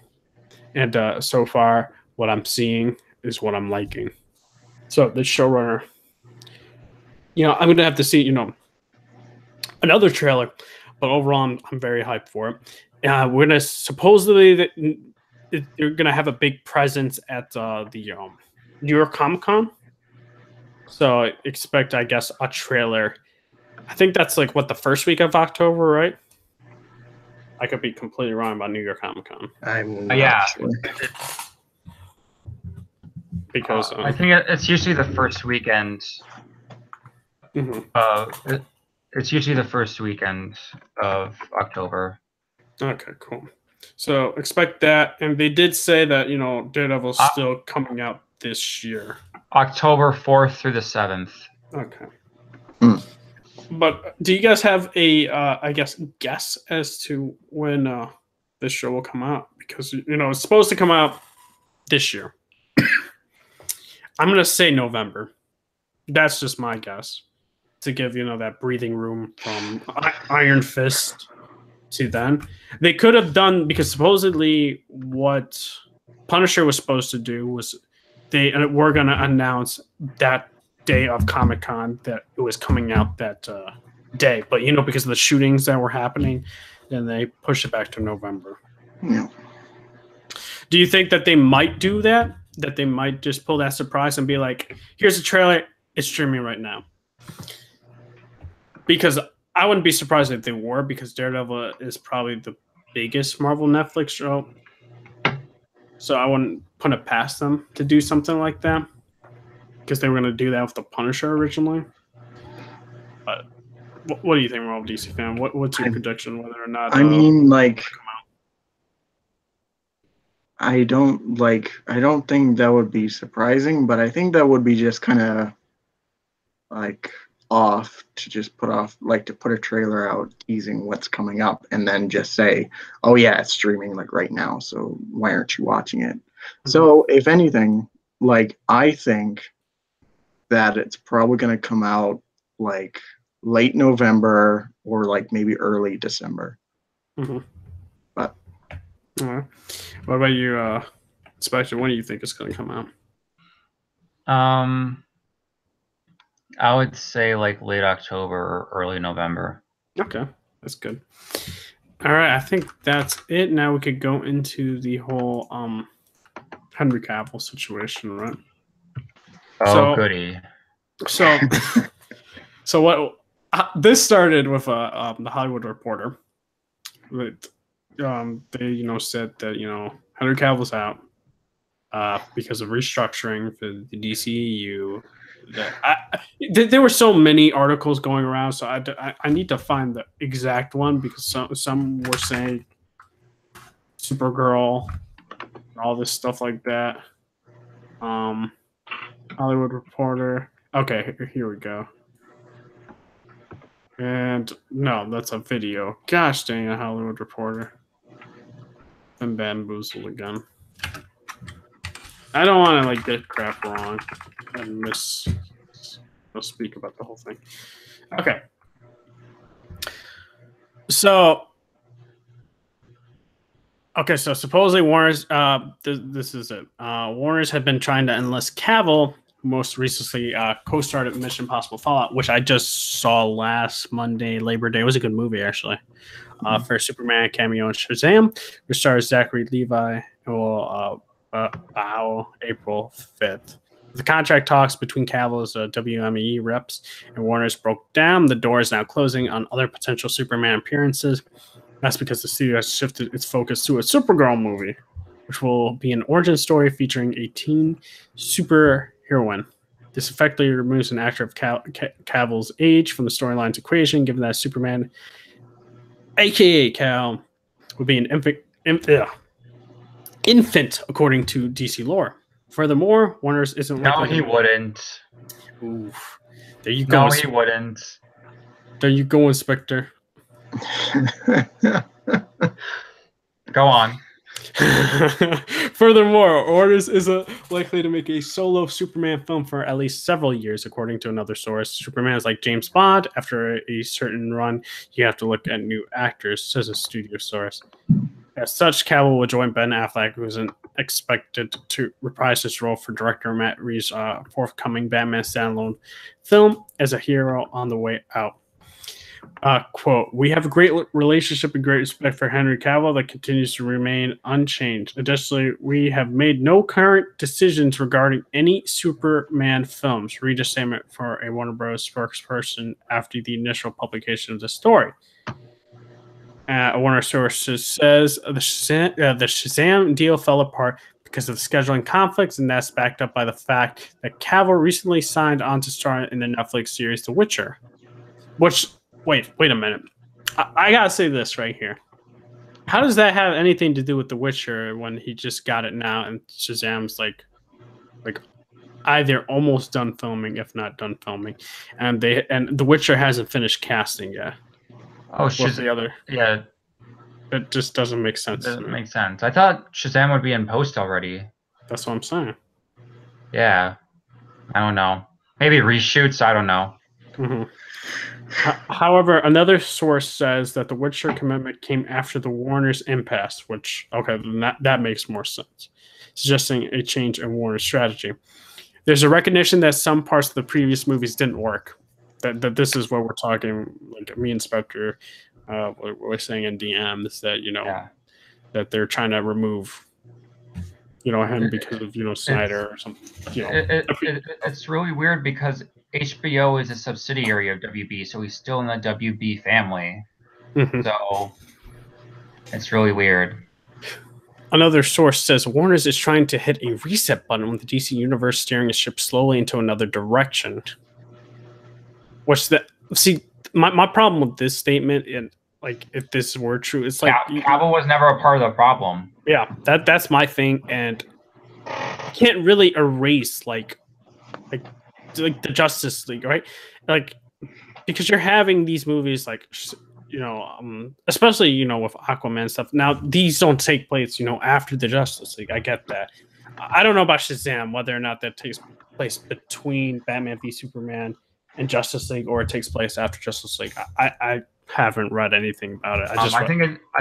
Speaker 1: And so far, what I'm seeing is what I'm liking. So the showrunner, I'm going to have to see, another trailer. But overall, I'm very hyped for it. We're going to supposedly they're going to have a big presence at the New York Comic Con So I expect, I guess, a trailer. I think that's like what, the first week of October, right? I could be completely wrong about New York Comic Con.
Speaker 2: I'm not sure.
Speaker 1: Because
Speaker 3: I think it's usually the first weekend. It's usually the first weekend of October.
Speaker 1: Okay, cool. So expect that, and they did say that Daredevil's still coming out this year,
Speaker 3: October 4th through the 7th.
Speaker 1: Okay. But do you guys have a, I guess as to when this show will come out? Because it's supposed to come out this year. I'm gonna say November. That's just my guess, to give that breathing room from Iron Fist to then. They could have done, because supposedly what Punisher was supposed to do was they were going to announce that day of Comic-Con that it was coming out that day. But, because of the shootings that were happening, then they pushed it back to November.
Speaker 2: Yeah.
Speaker 1: Do you think that they might do that? That they might just pull that surprise and be like, here's a trailer, it's streaming right now? Because I wouldn't be surprised if they were, because Daredevil is probably the biggest Marvel Netflix show. So I wouldn't put it past them to do something like that, because they were going to do that with the Punisher originally. But what do you think, Marvel DC fan? What's your prediction whether or not?
Speaker 2: I mean, I don't think that would be surprising, but I think that would be just kind of off to just put a trailer out teasing what's coming up and then just say, oh yeah, it's streaming right now, so why aren't you watching it? Mm-hmm. So if anything, I think that it's probably going to come out late November or maybe early December.
Speaker 1: Mm-hmm.
Speaker 2: But
Speaker 1: what about you, Spectre? When do you think it's going to come out?
Speaker 3: I would say late October or early November.
Speaker 1: Okay, that's good. All right, I think that's it. Now we could go into the whole Henry Cavill situation, right?
Speaker 3: Oh, goody.
Speaker 1: So what? This started with the Hollywood Reporter. They said that Henry Cavill's out because of restructuring for the DCEU. There were so many articles going around, so I need to find the exact one, because some were saying Supergirl, all this stuff like that. Hollywood Reporter. Okay, here we go. And no, that's a video. Gosh dang it, Hollywood Reporter. I'm bamboozled again. I don't want to get crap wrong and speak about the whole thing. Okay. So supposedly Warner's this is it. Warner's had been trying to enlist Cavill, who most recently co-starred at Mission Impossible Fallout, which I just saw last Monday, Labor Day. It was a good movie, actually. For Superman cameo in Shazam, which stars Zachary Levi, and will bow April 5th. The contract talks between Cavill's WME reps and Warner's broke down. The door is now closing on other potential Superman appearances. That's because the studio has shifted its focus to a Supergirl movie, which will be an origin story featuring a teen superheroine. This effectively removes an actor of Cavill's age from the storyline's equation, given that Superman, a.k.a. Cal, would be an infant, according to DC lore. Furthermore, Warner's isn't.
Speaker 3: No, he wouldn't.
Speaker 1: Oof. There you go.
Speaker 3: No, he wouldn't.
Speaker 1: There you go, Inspector.
Speaker 3: Go on.
Speaker 1: Furthermore, Warner's isn't likely to make a solo Superman film for at least several years, according to another source. Superman is like James Bond. After a certain run, you have to look at new actors, says a studio source. As such, Cavill will join Ben Affleck, who isn't expected to reprise his role for director Matt Reeves' forthcoming Batman standalone film as a hero on the way out. Quote, "We have a great relationship and great respect for Henry Cavill that continues to remain unchanged. Additionally, we have made no current decisions regarding any Superman films," read a statement for a Warner Bros. Spokesperson after the initial publication of the story. Warner sources says the Shazam deal fell apart because of scheduling conflicts, and that's backed up by the fact that Cavill recently signed on to star in the Netflix series The Witcher. Which, wait a minute. I gotta say this right here. How does that have anything to do with The Witcher when he just got it now and Shazam's like either almost done filming, if not done filming, and The Witcher hasn't finished casting yet.
Speaker 3: Oh,
Speaker 1: What's the other?
Speaker 3: Yeah,
Speaker 1: it just doesn't make sense.
Speaker 3: Doesn't make sense. I thought Shazam would be in post already.
Speaker 1: That's what I'm saying.
Speaker 3: Yeah, I don't know. Maybe reshoots. I don't know.
Speaker 1: Mm-hmm. However, another source says that the Witcher commitment came after the Warner's impasse, which, okay, then that makes more sense, suggesting a change in Warner's strategy. There's a recognition that some parts of the previous movies didn't work. That this is what we're talking, like me and Spectre, we're saying in DMs that, that they're trying to remove, him because of, Snyder or something.
Speaker 3: It's really weird because HBO is a subsidiary of WB, so he's still in the WB family. Mm-hmm. So it's really weird.
Speaker 1: Another source says Warner's is trying to hit a reset button with the DC universe steering the ship slowly into another direction. My problem with this statement, and like if this were true, it's like
Speaker 3: Cavill was never a part of the problem.
Speaker 1: Yeah, that's my thing, and you can't really erase like the Justice League, right? Like, because you're having these movies like, especially, with Aquaman stuff. Now, these don't take place, after the Justice League. I get that. I don't know about Shazam, whether or not that takes place between Batman v Superman and Justice League, or it takes place after Justice League. I haven't read anything about it.
Speaker 3: I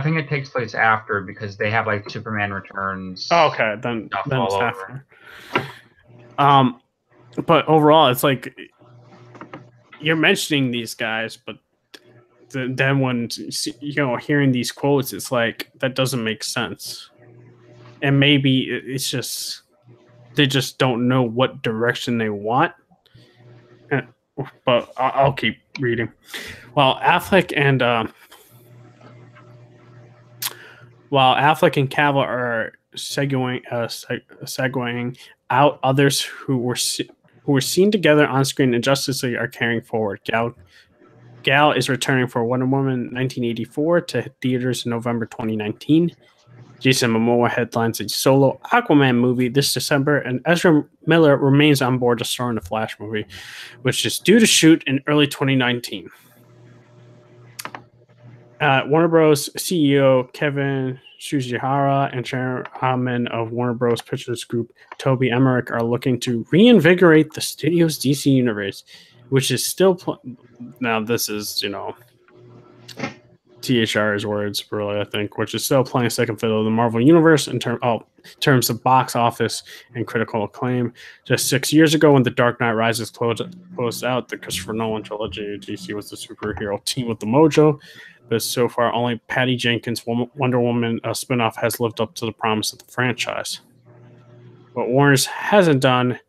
Speaker 3: think it takes place after, because they have like Superman Returns.
Speaker 1: Oh, okay, then it's after. But overall, it's like you're mentioning these guys, but then when hearing these quotes, it's like that doesn't make sense. And maybe it's just they just don't know what direction they want. But I'll keep reading. While Affleck and Cavill are segueing out, others who were seen together on screen in Justice League are carrying forward. Gal is returning for Wonder Woman 1984 to theaters in November 2019. Jason Momoa headlines a solo Aquaman movie this December, and Ezra Miller remains on board to star in the Flash movie, which is due to shoot in early 2019. Warner Bros. CEO Kevin Sujihara and chairman of Warner Bros. Pictures Group Toby Emmerich are looking to reinvigorate the studio's DC universe, which is still now this is THR's words, really, I think, which is still playing second fiddle to the Marvel Universe in terms of box office and critical acclaim. Just 6 years ago, when The Dark Knight Rises closed out the Christopher Nolan trilogy, DC was the superhero team with the mojo. But so far, only Patty Jenkins' Wonder Woman spinoff has lived up to the promise of the franchise. What Warner's hasn't done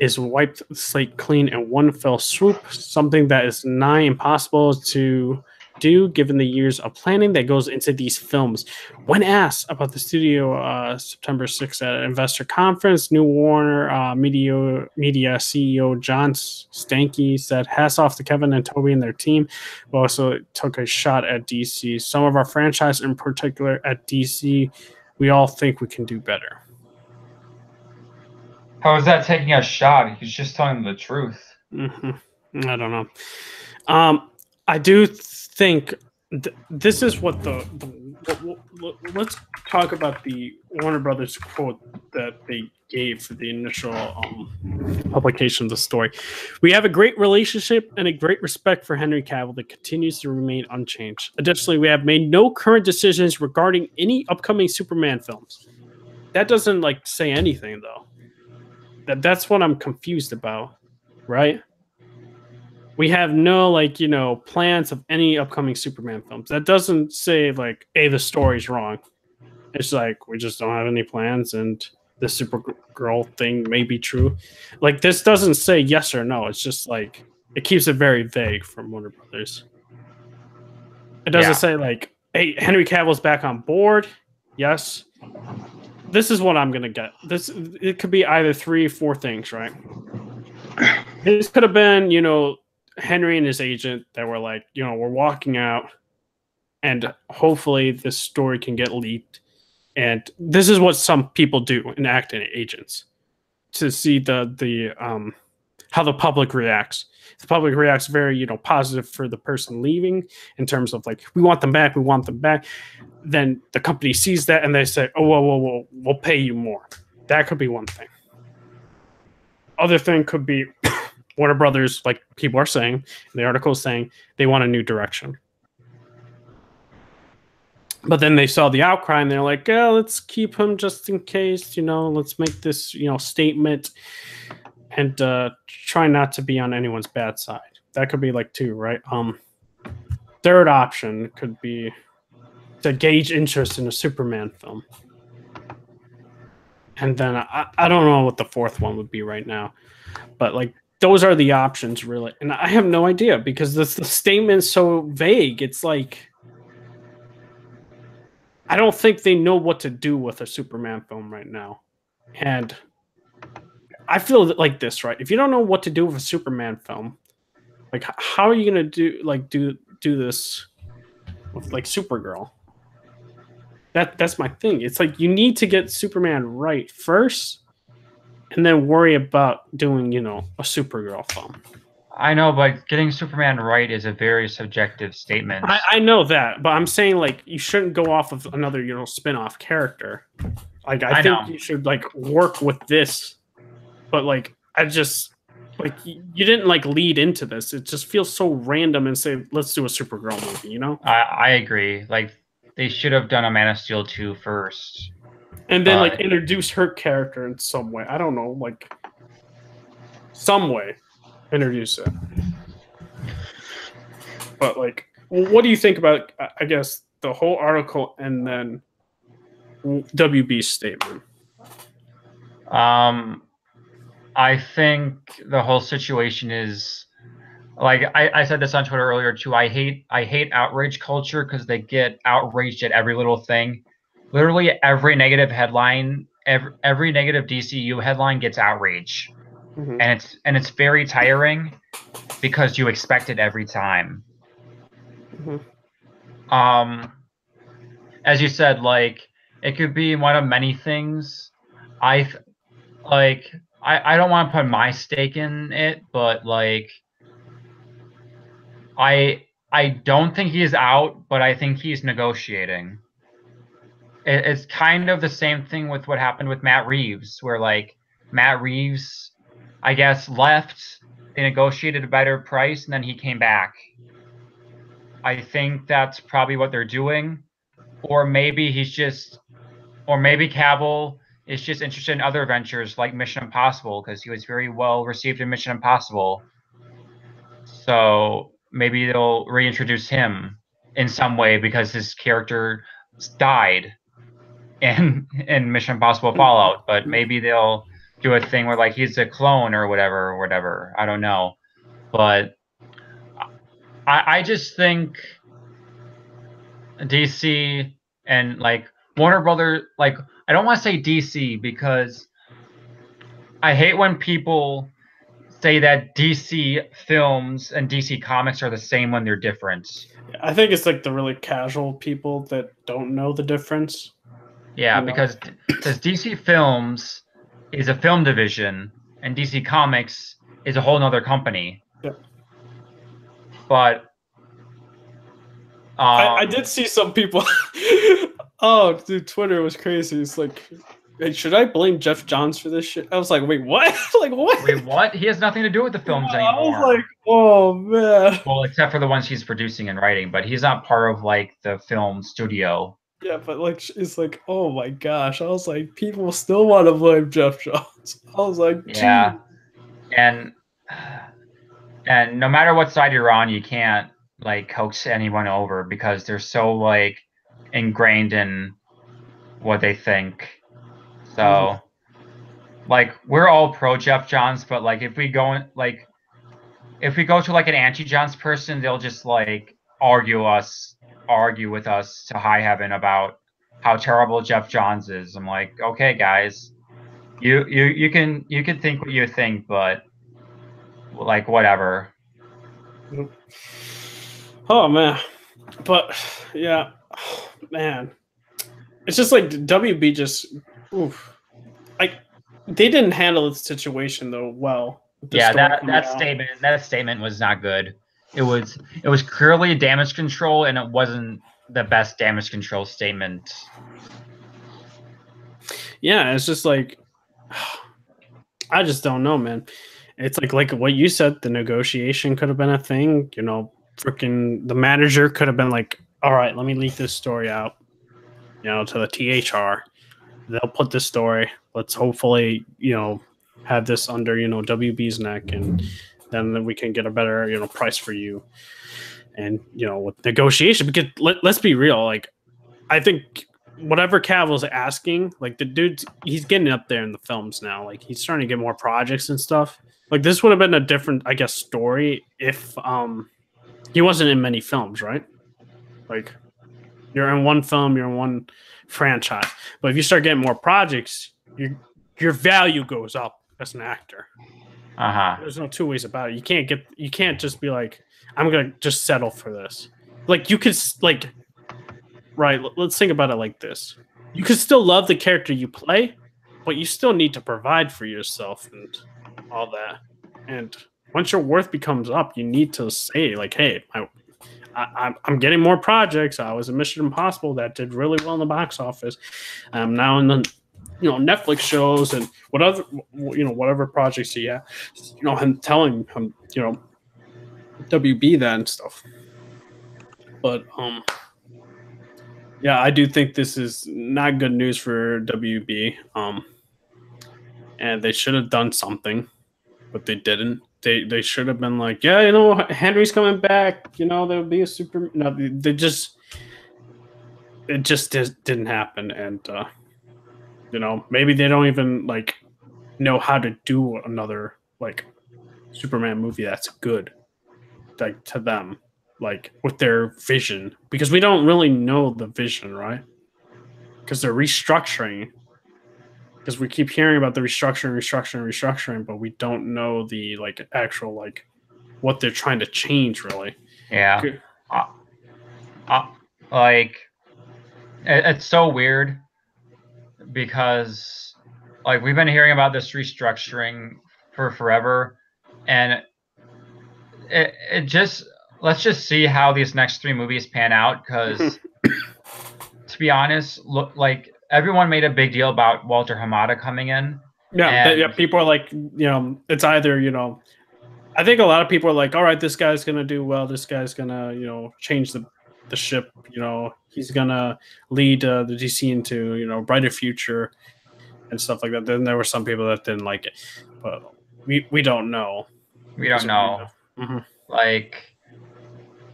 Speaker 1: is wiped the slate clean in one fell swoop, something that is nigh impossible to do given the years of planning that goes into these films. When asked about the studio September 6th at an investor conference, New Warner Media CEO John Stankey said, "Hats off to Kevin and Toby and their team, but also took a shot at DC. Some of our franchise, in particular at DC, we all think we can do better."
Speaker 3: How is that taking a shot? He's just telling the truth.
Speaker 1: Mm-hmm. I don't know. I do think this is what let's talk about the Warner Brothers quote that they gave for the initial publication of the story. "We have a great relationship and a great respect for Henry Cavill that continues to remain unchanged. Additionally, we have made no current decisions regarding any upcoming Superman films." That doesn't say anything, though. That's what I'm confused about, right? we have no like plans of any upcoming Superman films. That doesn't say like, hey, the story's wrong. It's like we just don't have any plans, and the Supergirl thing may be true. Like this doesn't say yes or no. It's just like it keeps it very vague from Warner Brothers. It doesn't say like, hey, Henry Cavill's back on board. Yes. This is what I'm gonna get. It could be either 3 or 4 things, right? This could have been, Henry and his agent that were like, we're walking out, and hopefully this story can get leaked. And this is what some people do in acting agents to see the how the public reacts. The public reacts very positive for the person leaving in terms of like, we want them back, we want them back. Then the company sees that and they say, oh, whoa, we'll pay you more. That could be one thing. Other thing could be Warner Brothers, like people are saying, the article is saying they want a new direction. But then they saw the outcry and they're like, let's keep him just in case, let's make this, statement and try not to be on anyone's bad side. That could be like 2, right? Third option could be to gauge interest in a Superman film. And then I don't know what the 4th one would be right now. But like those are the options really. And I have no idea because the statement's so vague. It's like I don't think they know what to do with a Superman film right now. And I feel like this, right? If you don't know what to do with a Superman film, like how are you going to do this with like Supergirl? That's my thing. It's like you need to get Superman right first and then worry about doing, a Supergirl film.
Speaker 3: I know, but getting Superman right is a very subjective statement.
Speaker 1: I know that, but I'm saying like you shouldn't go off of another, spin-off character. Like I think you should like work with this, but like I just like you didn't like lead into this. It just feels so random and say let's do a Supergirl movie.
Speaker 3: I agree. Like they should have done a Man of Steel 2 first,
Speaker 1: and then like introduce her character in some way. I don't know, like some way. Introduce it. But like, what do you think about, I guess, the whole article and then WB's statement?
Speaker 3: I think the whole situation is like I said this on Twitter earlier too. I hate outrage culture because they get outraged at every little thing. Literally every negative headline, every negative DCU headline gets outrage. Mm-hmm. And it's very tiring because you expect it every time. Mm-hmm. As you said, like it could be one of many things. I don't want to put my stake in it, but like I don't think he's out, but I think he's negotiating. It's kind of the same thing with what happened with Matt Reeves, where like Matt Reeves, I guess, left, they negotiated a better price, and then he came back. I think that's probably what they're doing. Or maybe Cavill is just interested in other ventures like Mission Impossible, because he was very well received in Mission Impossible. So maybe they'll reintroduce him in some way because his character died in Mission Impossible Fallout. But maybe they'll do a thing where like he's a clone or whatever. I don't know. But I just think DC and like Warner Brothers, like I don't want to say DC because I hate when people say that DC films and DC comics are the same when they're different.
Speaker 1: I think it's like the really casual people that don't know the difference.
Speaker 3: Yeah, because DC Films is a film division and DC Comics is a whole nother company.
Speaker 1: Yeah.
Speaker 3: But
Speaker 1: I did see some people. Oh, dude, Twitter was crazy. It's like, hey, should I blame Jeff Johns for this shit? I was like, wait, what? Like, what?
Speaker 3: Wait, what? He has nothing to do with the films anymore.
Speaker 1: I was like, oh man.
Speaker 3: Well, except for the ones he's producing and writing, but he's not part of like the film studio.
Speaker 1: Yeah, but like, it's like, oh my gosh. I was like, people still want to blame Jeff Johns. I was like,
Speaker 3: yeah. And And no matter what side you're on, you can't like coax anyone over because they're so like ingrained in what they think. So like we're all pro Jeff Johns, but like if we go to like an anti Johns person, they'll just like argue with us to high heaven about how terrible Jeff Johns is. I'm like, okay, guys, you can think what you think, but like whatever.
Speaker 1: Oh man, but yeah, man, it's just like WB just, oof. Like they didn't handle the situation though well.
Speaker 3: Yeah, that statement was not good. It was clearly damage control, and it wasn't the best damage control statement.
Speaker 1: Yeah, it's just like I just don't know, man. It's like what you said. The negotiation could have been a thing. You know, freaking the manager could have been like, "All right, let me leak this story out." You know, to the THR. They'll put this story. Let's hopefully, have this under, WB's neck, and then we can get a better, price for you. And, with negotiation, because let's be real, like, I think whatever Cavill's asking, like, the dude, he's getting up there in the films now. Like, he's starting to get more projects and stuff. Like, this would have been a different, I guess, story if he wasn't in many films, right? Like, you're in one film, you're in one franchise. But if you start getting more projects, your value goes up as an actor. There's no two ways about it. You can't just be like, I'm gonna just settle for this. Like you could right. Let's think about it like this. You could still love the character you play, but you still need to provide for yourself and all that. And once your worth becomes up, you need to say like, hey, I'm getting more projects. I was in Mission Impossible that did really well in the box office. I'm now in the Netflix shows and whatever projects he had. I'm telling him WB that and stuff. But yeah, I do think this is not good news for WB. And they should have done something, but they didn't. They should have been like, yeah, Henry's coming back. There'll be a super. No, it just didn't happen, and maybe they don't even like know how to do another like Superman movie that's good, like to them, like with their vision, because we don't really know the vision, right? Because they're restructuring. Because we keep hearing about the restructuring, but we don't know the like actual like what they're trying to change, really.
Speaker 3: Yeah. Like it's so weird because like we've been hearing about this restructuring for forever, and it just let's just see how these next 3 movies pan out. Because to be honest, look like. Everyone made a big deal about Walter Hamada coming in.
Speaker 1: Yeah, people are like, it's either, I think a lot of people are like, all right, this guy's going to do well. This guy's going to, change the ship. He's going to lead the DC into, a brighter future and stuff like that. Then there were some people that didn't like it. But we don't know.
Speaker 3: We don't know.
Speaker 1: Mm-hmm.
Speaker 3: Like,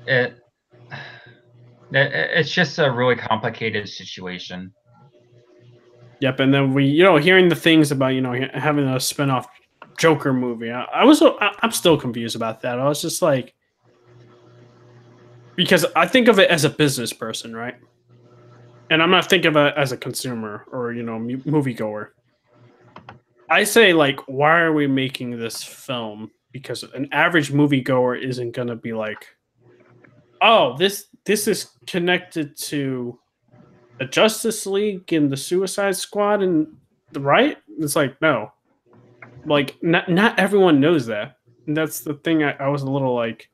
Speaker 3: it's just a really complicated situation.
Speaker 1: Yep, and then we, hearing the things about, having a spinoff Joker movie. I'm still confused about that. I was just like, because I think of it as a business person, right? And I'm not thinking of it as a consumer or, moviegoer. I say, like, why are we making this film? Because an average moviegoer isn't going to be like, oh, this is connected to the Justice League and the Suicide Squad and the right. It's like, no, like not everyone knows that. And that's the thing. I was a little like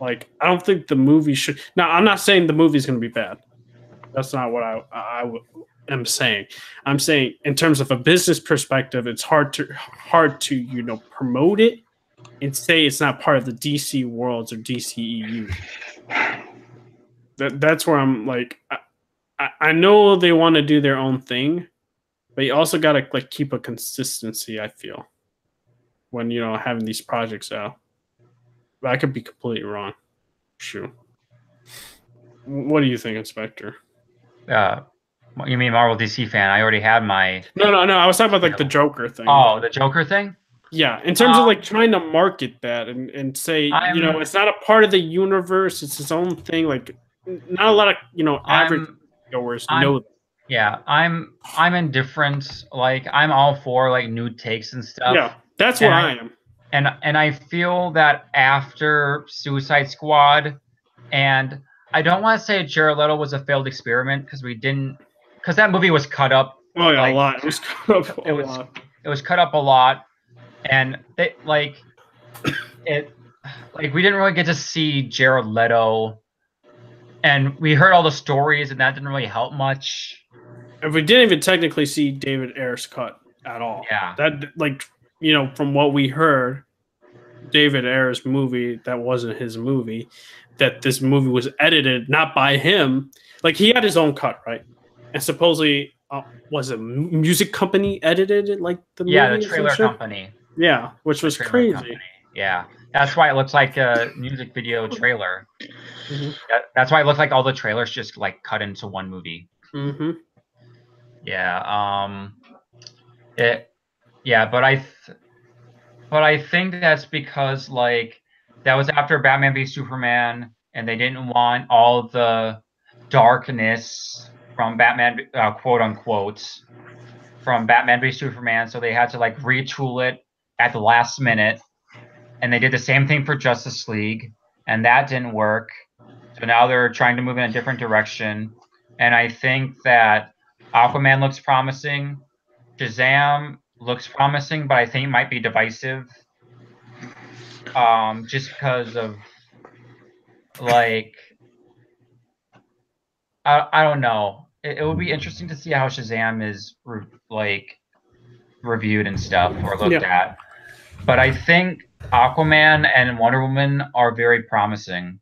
Speaker 1: I don't think the movie should. Now, I'm not saying the movie's going to be bad. That's not what I am saying. I'm saying in terms of a business perspective, it's hard to promote it and say it's not part of the DC worlds or DCEU. That's where I'm like. I know they want to do their own thing, but you also got to like keep a consistency. I feel when having these projects out. I could be completely wrong. Shoot. What do you think, Inspector?
Speaker 3: You mean Marvel DC fan? I already had my.
Speaker 1: No. I was talking about like the Joker thing.
Speaker 3: Oh, the Joker thing.
Speaker 1: Yeah, in terms of like trying to market that and say, it's not a part of the universe; it's its own thing. Like, not a lot of average goers know that.
Speaker 3: Yeah, I'm indifferent. Like, I'm all for like new takes and stuff.
Speaker 1: Yeah, that's what I am.
Speaker 3: And I feel that after Suicide Squad, and I don't want to say Jared Leto was a failed experiment because that movie was cut up.
Speaker 1: Oh yeah, a lot. It was cut up a lot.
Speaker 3: It was cut up a lot, and we didn't really get to see Jared Leto, and we heard all the stories, and that didn't really help much.
Speaker 1: And we didn't even technically see David Ayer's cut at all.
Speaker 3: Yeah,
Speaker 1: that from what we heard, David Ayer's movie, that wasn't his movie, that this movie was edited not by him. Like, he had his own cut, right? And supposedly, was a music company edited it, like the movie?
Speaker 3: Yeah, the trailer company.
Speaker 1: Yeah, which was crazy.
Speaker 3: Company. Yeah, that's why it looks like a music video trailer. Mm-hmm. That's why it looked like all the trailers just like cut into one movie.
Speaker 1: Mm-hmm.
Speaker 3: Yeah. But I think that's because like that was after Batman v Superman, and they didn't want all the darkness from Batman, quote unquote, from Batman v Superman, so they had to like retool it at the last minute, and they did the same thing for Justice League, and that didn't work. So now they're trying to move in a different direction, and I think that Aquaman looks promising. Shazam looks promising, but I think it might be divisive. Just because of like, I don't know. It would be interesting to see how Shazam is reviewed and stuff or looked at. But I think Aquaman and Wonder Woman are very promising.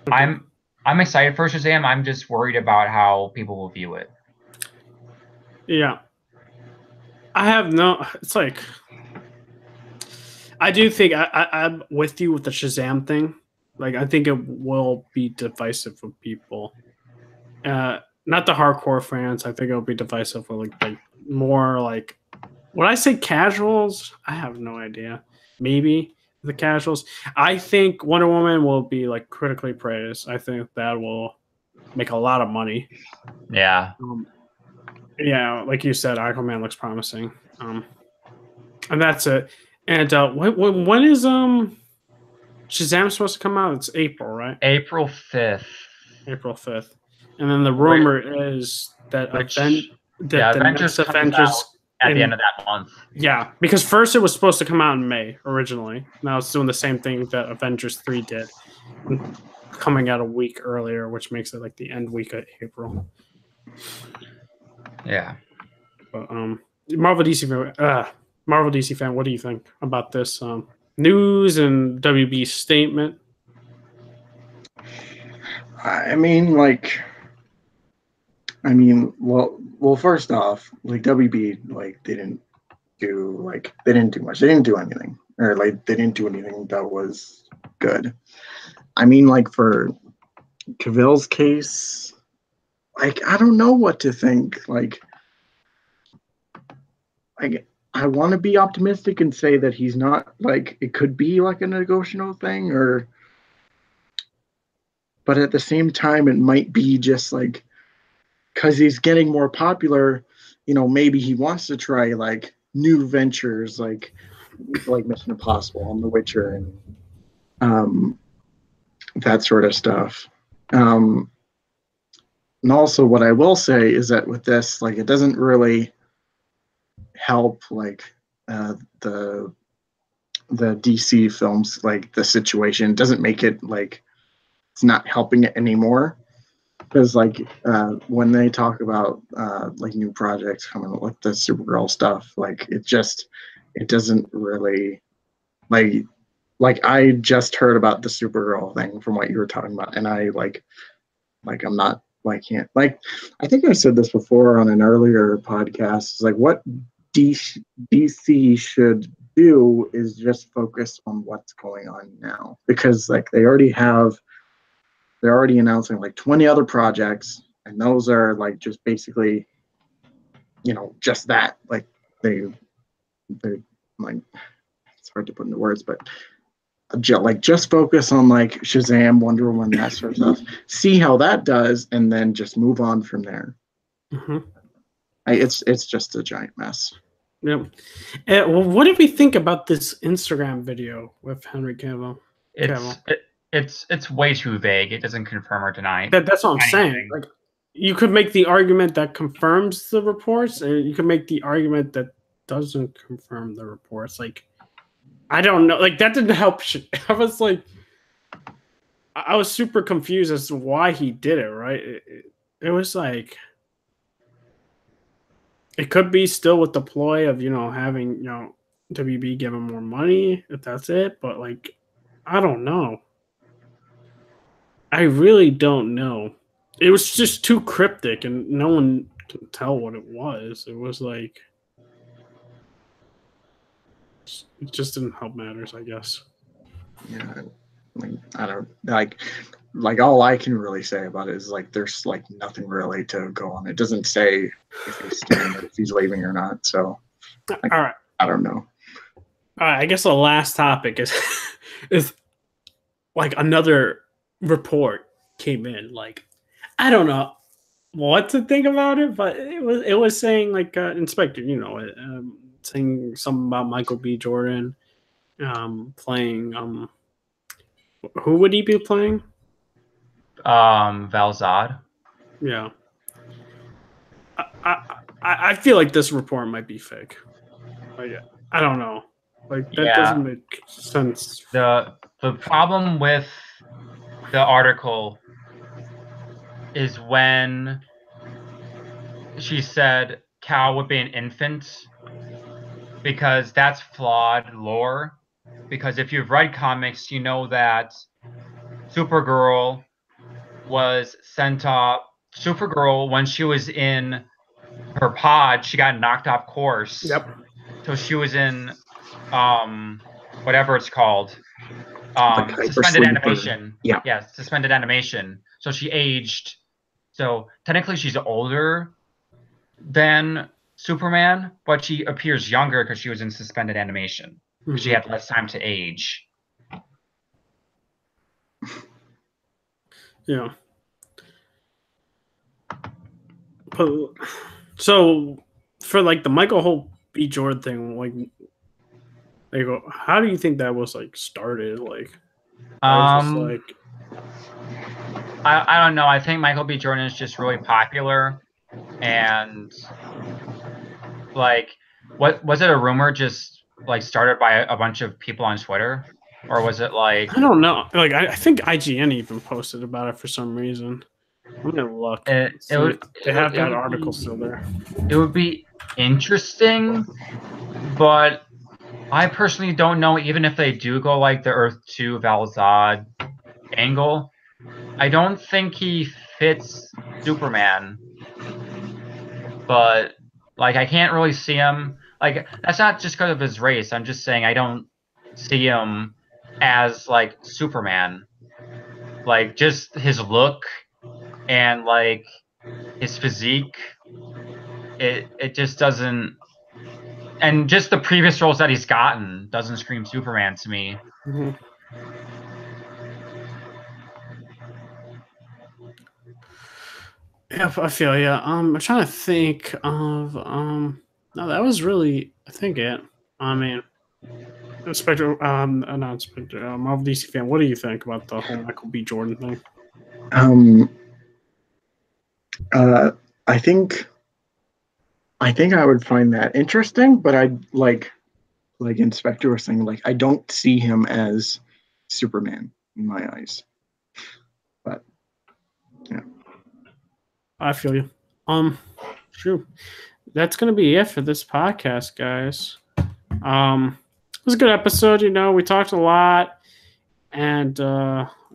Speaker 3: Okay. I'm excited for Shazam. I'm just worried about how people will view it.
Speaker 1: Yeah. It's like, I do think I'm with you with the Shazam thing. Like, I think it will be divisive for people. Not the hardcore fans. I think it'll be divisive for like more like, when I say casuals, I have no idea. Maybe the casuals. I think Wonder Woman will be like critically praised. I think that will make a lot of money.
Speaker 3: Yeah.
Speaker 1: Yeah, like you said, Aquaman looks promising. And that's it. And when is Shazam supposed to come out? It's April, right?
Speaker 3: April 5th.
Speaker 1: April 5th. And then the rumor is that
Speaker 3: Avengers at the end of that month.
Speaker 1: Yeah, because first it was supposed to come out in May originally. Now it's doing the same thing that Avengers 3 did, coming out a week earlier, which makes it like the end week of April.
Speaker 3: Yeah.
Speaker 1: But Marvel DC fan, what do you think about this news and WB's statement?
Speaker 2: Well, first off, like WB, like they didn't do much. They didn't do anything, or like they didn't do anything that was good. I mean, like for Cavill's case, like I don't know what to think. Like I want to be optimistic and say that he's not, like, it could be like a negotiable thing, but at the same time, it might be just like, because he's getting more popular, maybe he wants to try like new ventures, like Mission Impossible and The Witcher and that sort of stuff. And also, what I will say is that with this, like, it doesn't really help like the DC films, like the situation. It doesn't make it like it's not helping it anymore, because like when they talk about like new projects coming, like the Supergirl stuff, like it doesn't really like I just heard about the Supergirl thing from what you were talking about, and I I'm not can't, like, I think I said this before on an earlier podcast. It's like, what DC should do is just focus on what's going on now, because like they're already announcing like 20 other projects, and those are like just basically, just that. Like they're like, it's hard to put into words, but just focus on like Shazam, Wonder Woman, that sort of stuff. See how that does, and then just move on from there.
Speaker 1: Mm-hmm.
Speaker 2: It's just a giant mess.
Speaker 1: Yep. Well, what did we think about this Instagram video with Henry Cavill?
Speaker 3: It's way too vague. It doesn't confirm or deny.
Speaker 1: That's what I'm saying. Like, you could make the argument that confirms the reports, and you could make the argument that doesn't confirm the reports. Like, I don't know. Like, that didn't help. I was like, I was super confused as to why he did it. Right? It was like, it could be still with the ploy of having WB give him more money if that's it. But like, I don't know. I really don't know. It was just too cryptic, and no one can tell what it was. It was like, it just didn't help matters, I guess.
Speaker 2: Yeah, I don't like all I can really say about it is like there's like nothing really to go on. It doesn't say if he's staying or if he's leaving or not. So
Speaker 1: all right,
Speaker 2: I don't know.
Speaker 1: All right, I guess the last topic is like another report came in. Like, I don't know what to think about it, but it was saying like Inspector, saying something about Michael B. Jordan playing who would he be playing?
Speaker 3: Val-Zod.
Speaker 1: Yeah. I feel like this report might be fake. Like, I don't know. Like, that doesn't make sense.
Speaker 3: The problem with the article is when she said Cal would be an infant, because that's flawed lore. Because if you've read comics, you know that Supergirl was sent off. Supergirl, when she was in her pod, she got knocked off course.
Speaker 1: Yep.
Speaker 3: So she was in whatever it's called. Suspended animation. Yeah, suspended animation. So she aged. So technically she's older than Superman, but she appears younger because she was in suspended animation. Mm-hmm. She had less time to age.
Speaker 1: Yeah. So for like the Michael B. Jordan thing, like how do you think that was like started? Like,
Speaker 3: I don't know. I think Michael B. Jordan is just really popular, and like, what was it? A rumor just like started by a bunch of people on Twitter, or was it like,
Speaker 1: I don't know? Like, I think IGN even posted about it for some reason. I'm gonna look. They have that article still there.
Speaker 3: It would be interesting, but I personally don't know. Even if they do go like the Earth 2 Val-Zod angle, I don't think he fits Superman. But like, I can't really see him. Like, that's not just because of his race. I'm just saying I don't see him as like Superman. Like, just his look and like his physique, it just doesn't. And just the previous roles that he's gotten doesn't scream Superman to me.
Speaker 1: Mm-hmm. Yeah, I feel yeah. I'm trying to think of no, that was really, I think it. I mean, Spectre, not Spectre, Marvel DC fan. What do you think about the whole Michael B. Jordan thing?
Speaker 2: I think I would find that interesting, but I'd like Inspector was saying, like, I don't see him as Superman in my eyes. But yeah,
Speaker 1: I feel you. True. That's gonna be it for this podcast, guys. It was a good episode. We talked a lot, and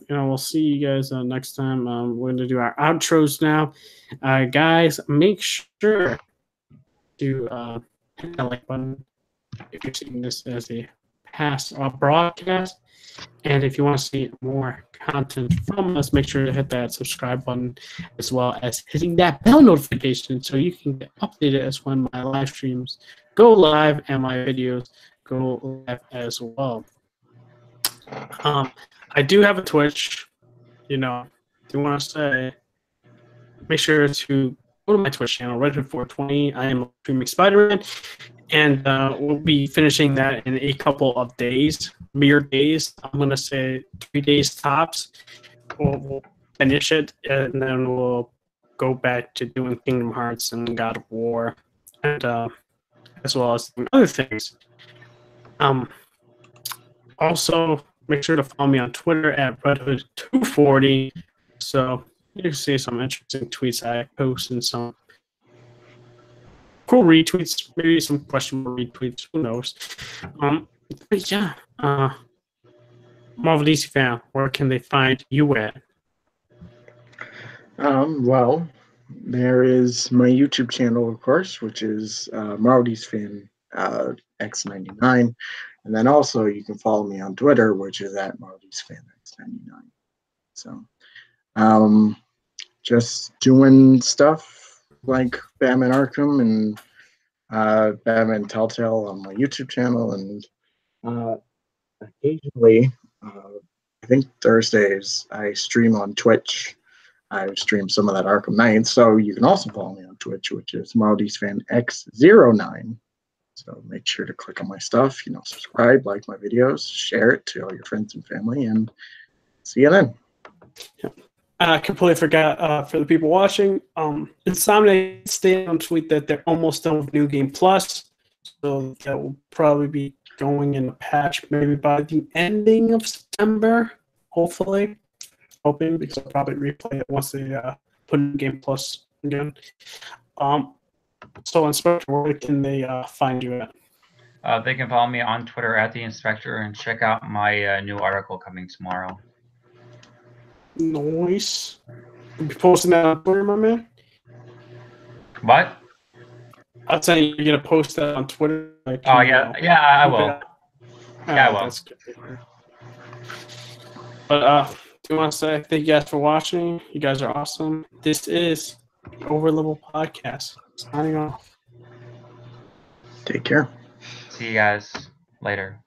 Speaker 1: we'll see you guys next time. We're gonna do our outros now. Guys, make sure to hit that like button if you're seeing this as a past broadcast. And if you want to see more content from us, make sure to hit that subscribe button as well as hitting that bell notification so you can get updated as when my live streams go live and my videos go live as well. I do have a Twitch. Do you want to say, make sure to go to my Twitch channel, Redhood420. I am streaming Spider-Man, and we'll be finishing that in a couple of days, mere days. I'm going to say 3 days tops. We'll finish it, and then we'll go back to doing Kingdom Hearts and God of War, and as well as other things. Also, make sure to follow me on Twitter at Redhood240. So you can see some interesting tweets I post and some cool retweets, maybe some questionable retweets. Who knows? But yeah, Marvel DC fan, where can they find you at?
Speaker 2: Well, there is my YouTube channel, of course, which is Marvel DC fan X99, and then also you can follow me on Twitter, which is at Marvel DC fan X99. So, just doing stuff like Batman Arkham and Batman Telltale on my YouTube channel, and occasionally, I think Thursdays, I stream on Twitch. I stream some of that Arkham Knight, so you can also follow me on Twitch, which is MarvelDCFan X09. So make sure to click on my stuff, subscribe, like my videos, share it to all your friends and family, and see you then.
Speaker 1: I completely forgot for the people watching. Insomniac stayed on tweet that they're almost done with New Game Plus, so that will probably be going in a patch maybe by the ending of September, hopefully. Hoping, because I'll probably replay it once they put New Game Plus again. So, Inspector, where can they find you at?
Speaker 3: They can follow me on Twitter at the Inspector and check out my new article coming tomorrow.
Speaker 1: Nice. You'll be posting that on Twitter, my man?
Speaker 3: What?
Speaker 1: I'd say you're going to post that on Twitter.
Speaker 3: Yeah, I will. Yeah, I will.
Speaker 1: That's good. But, do you want to say thank you guys for watching? You guys are awesome. This is Overleveled Podcast. Signing off.
Speaker 2: Take care.
Speaker 3: See you guys later.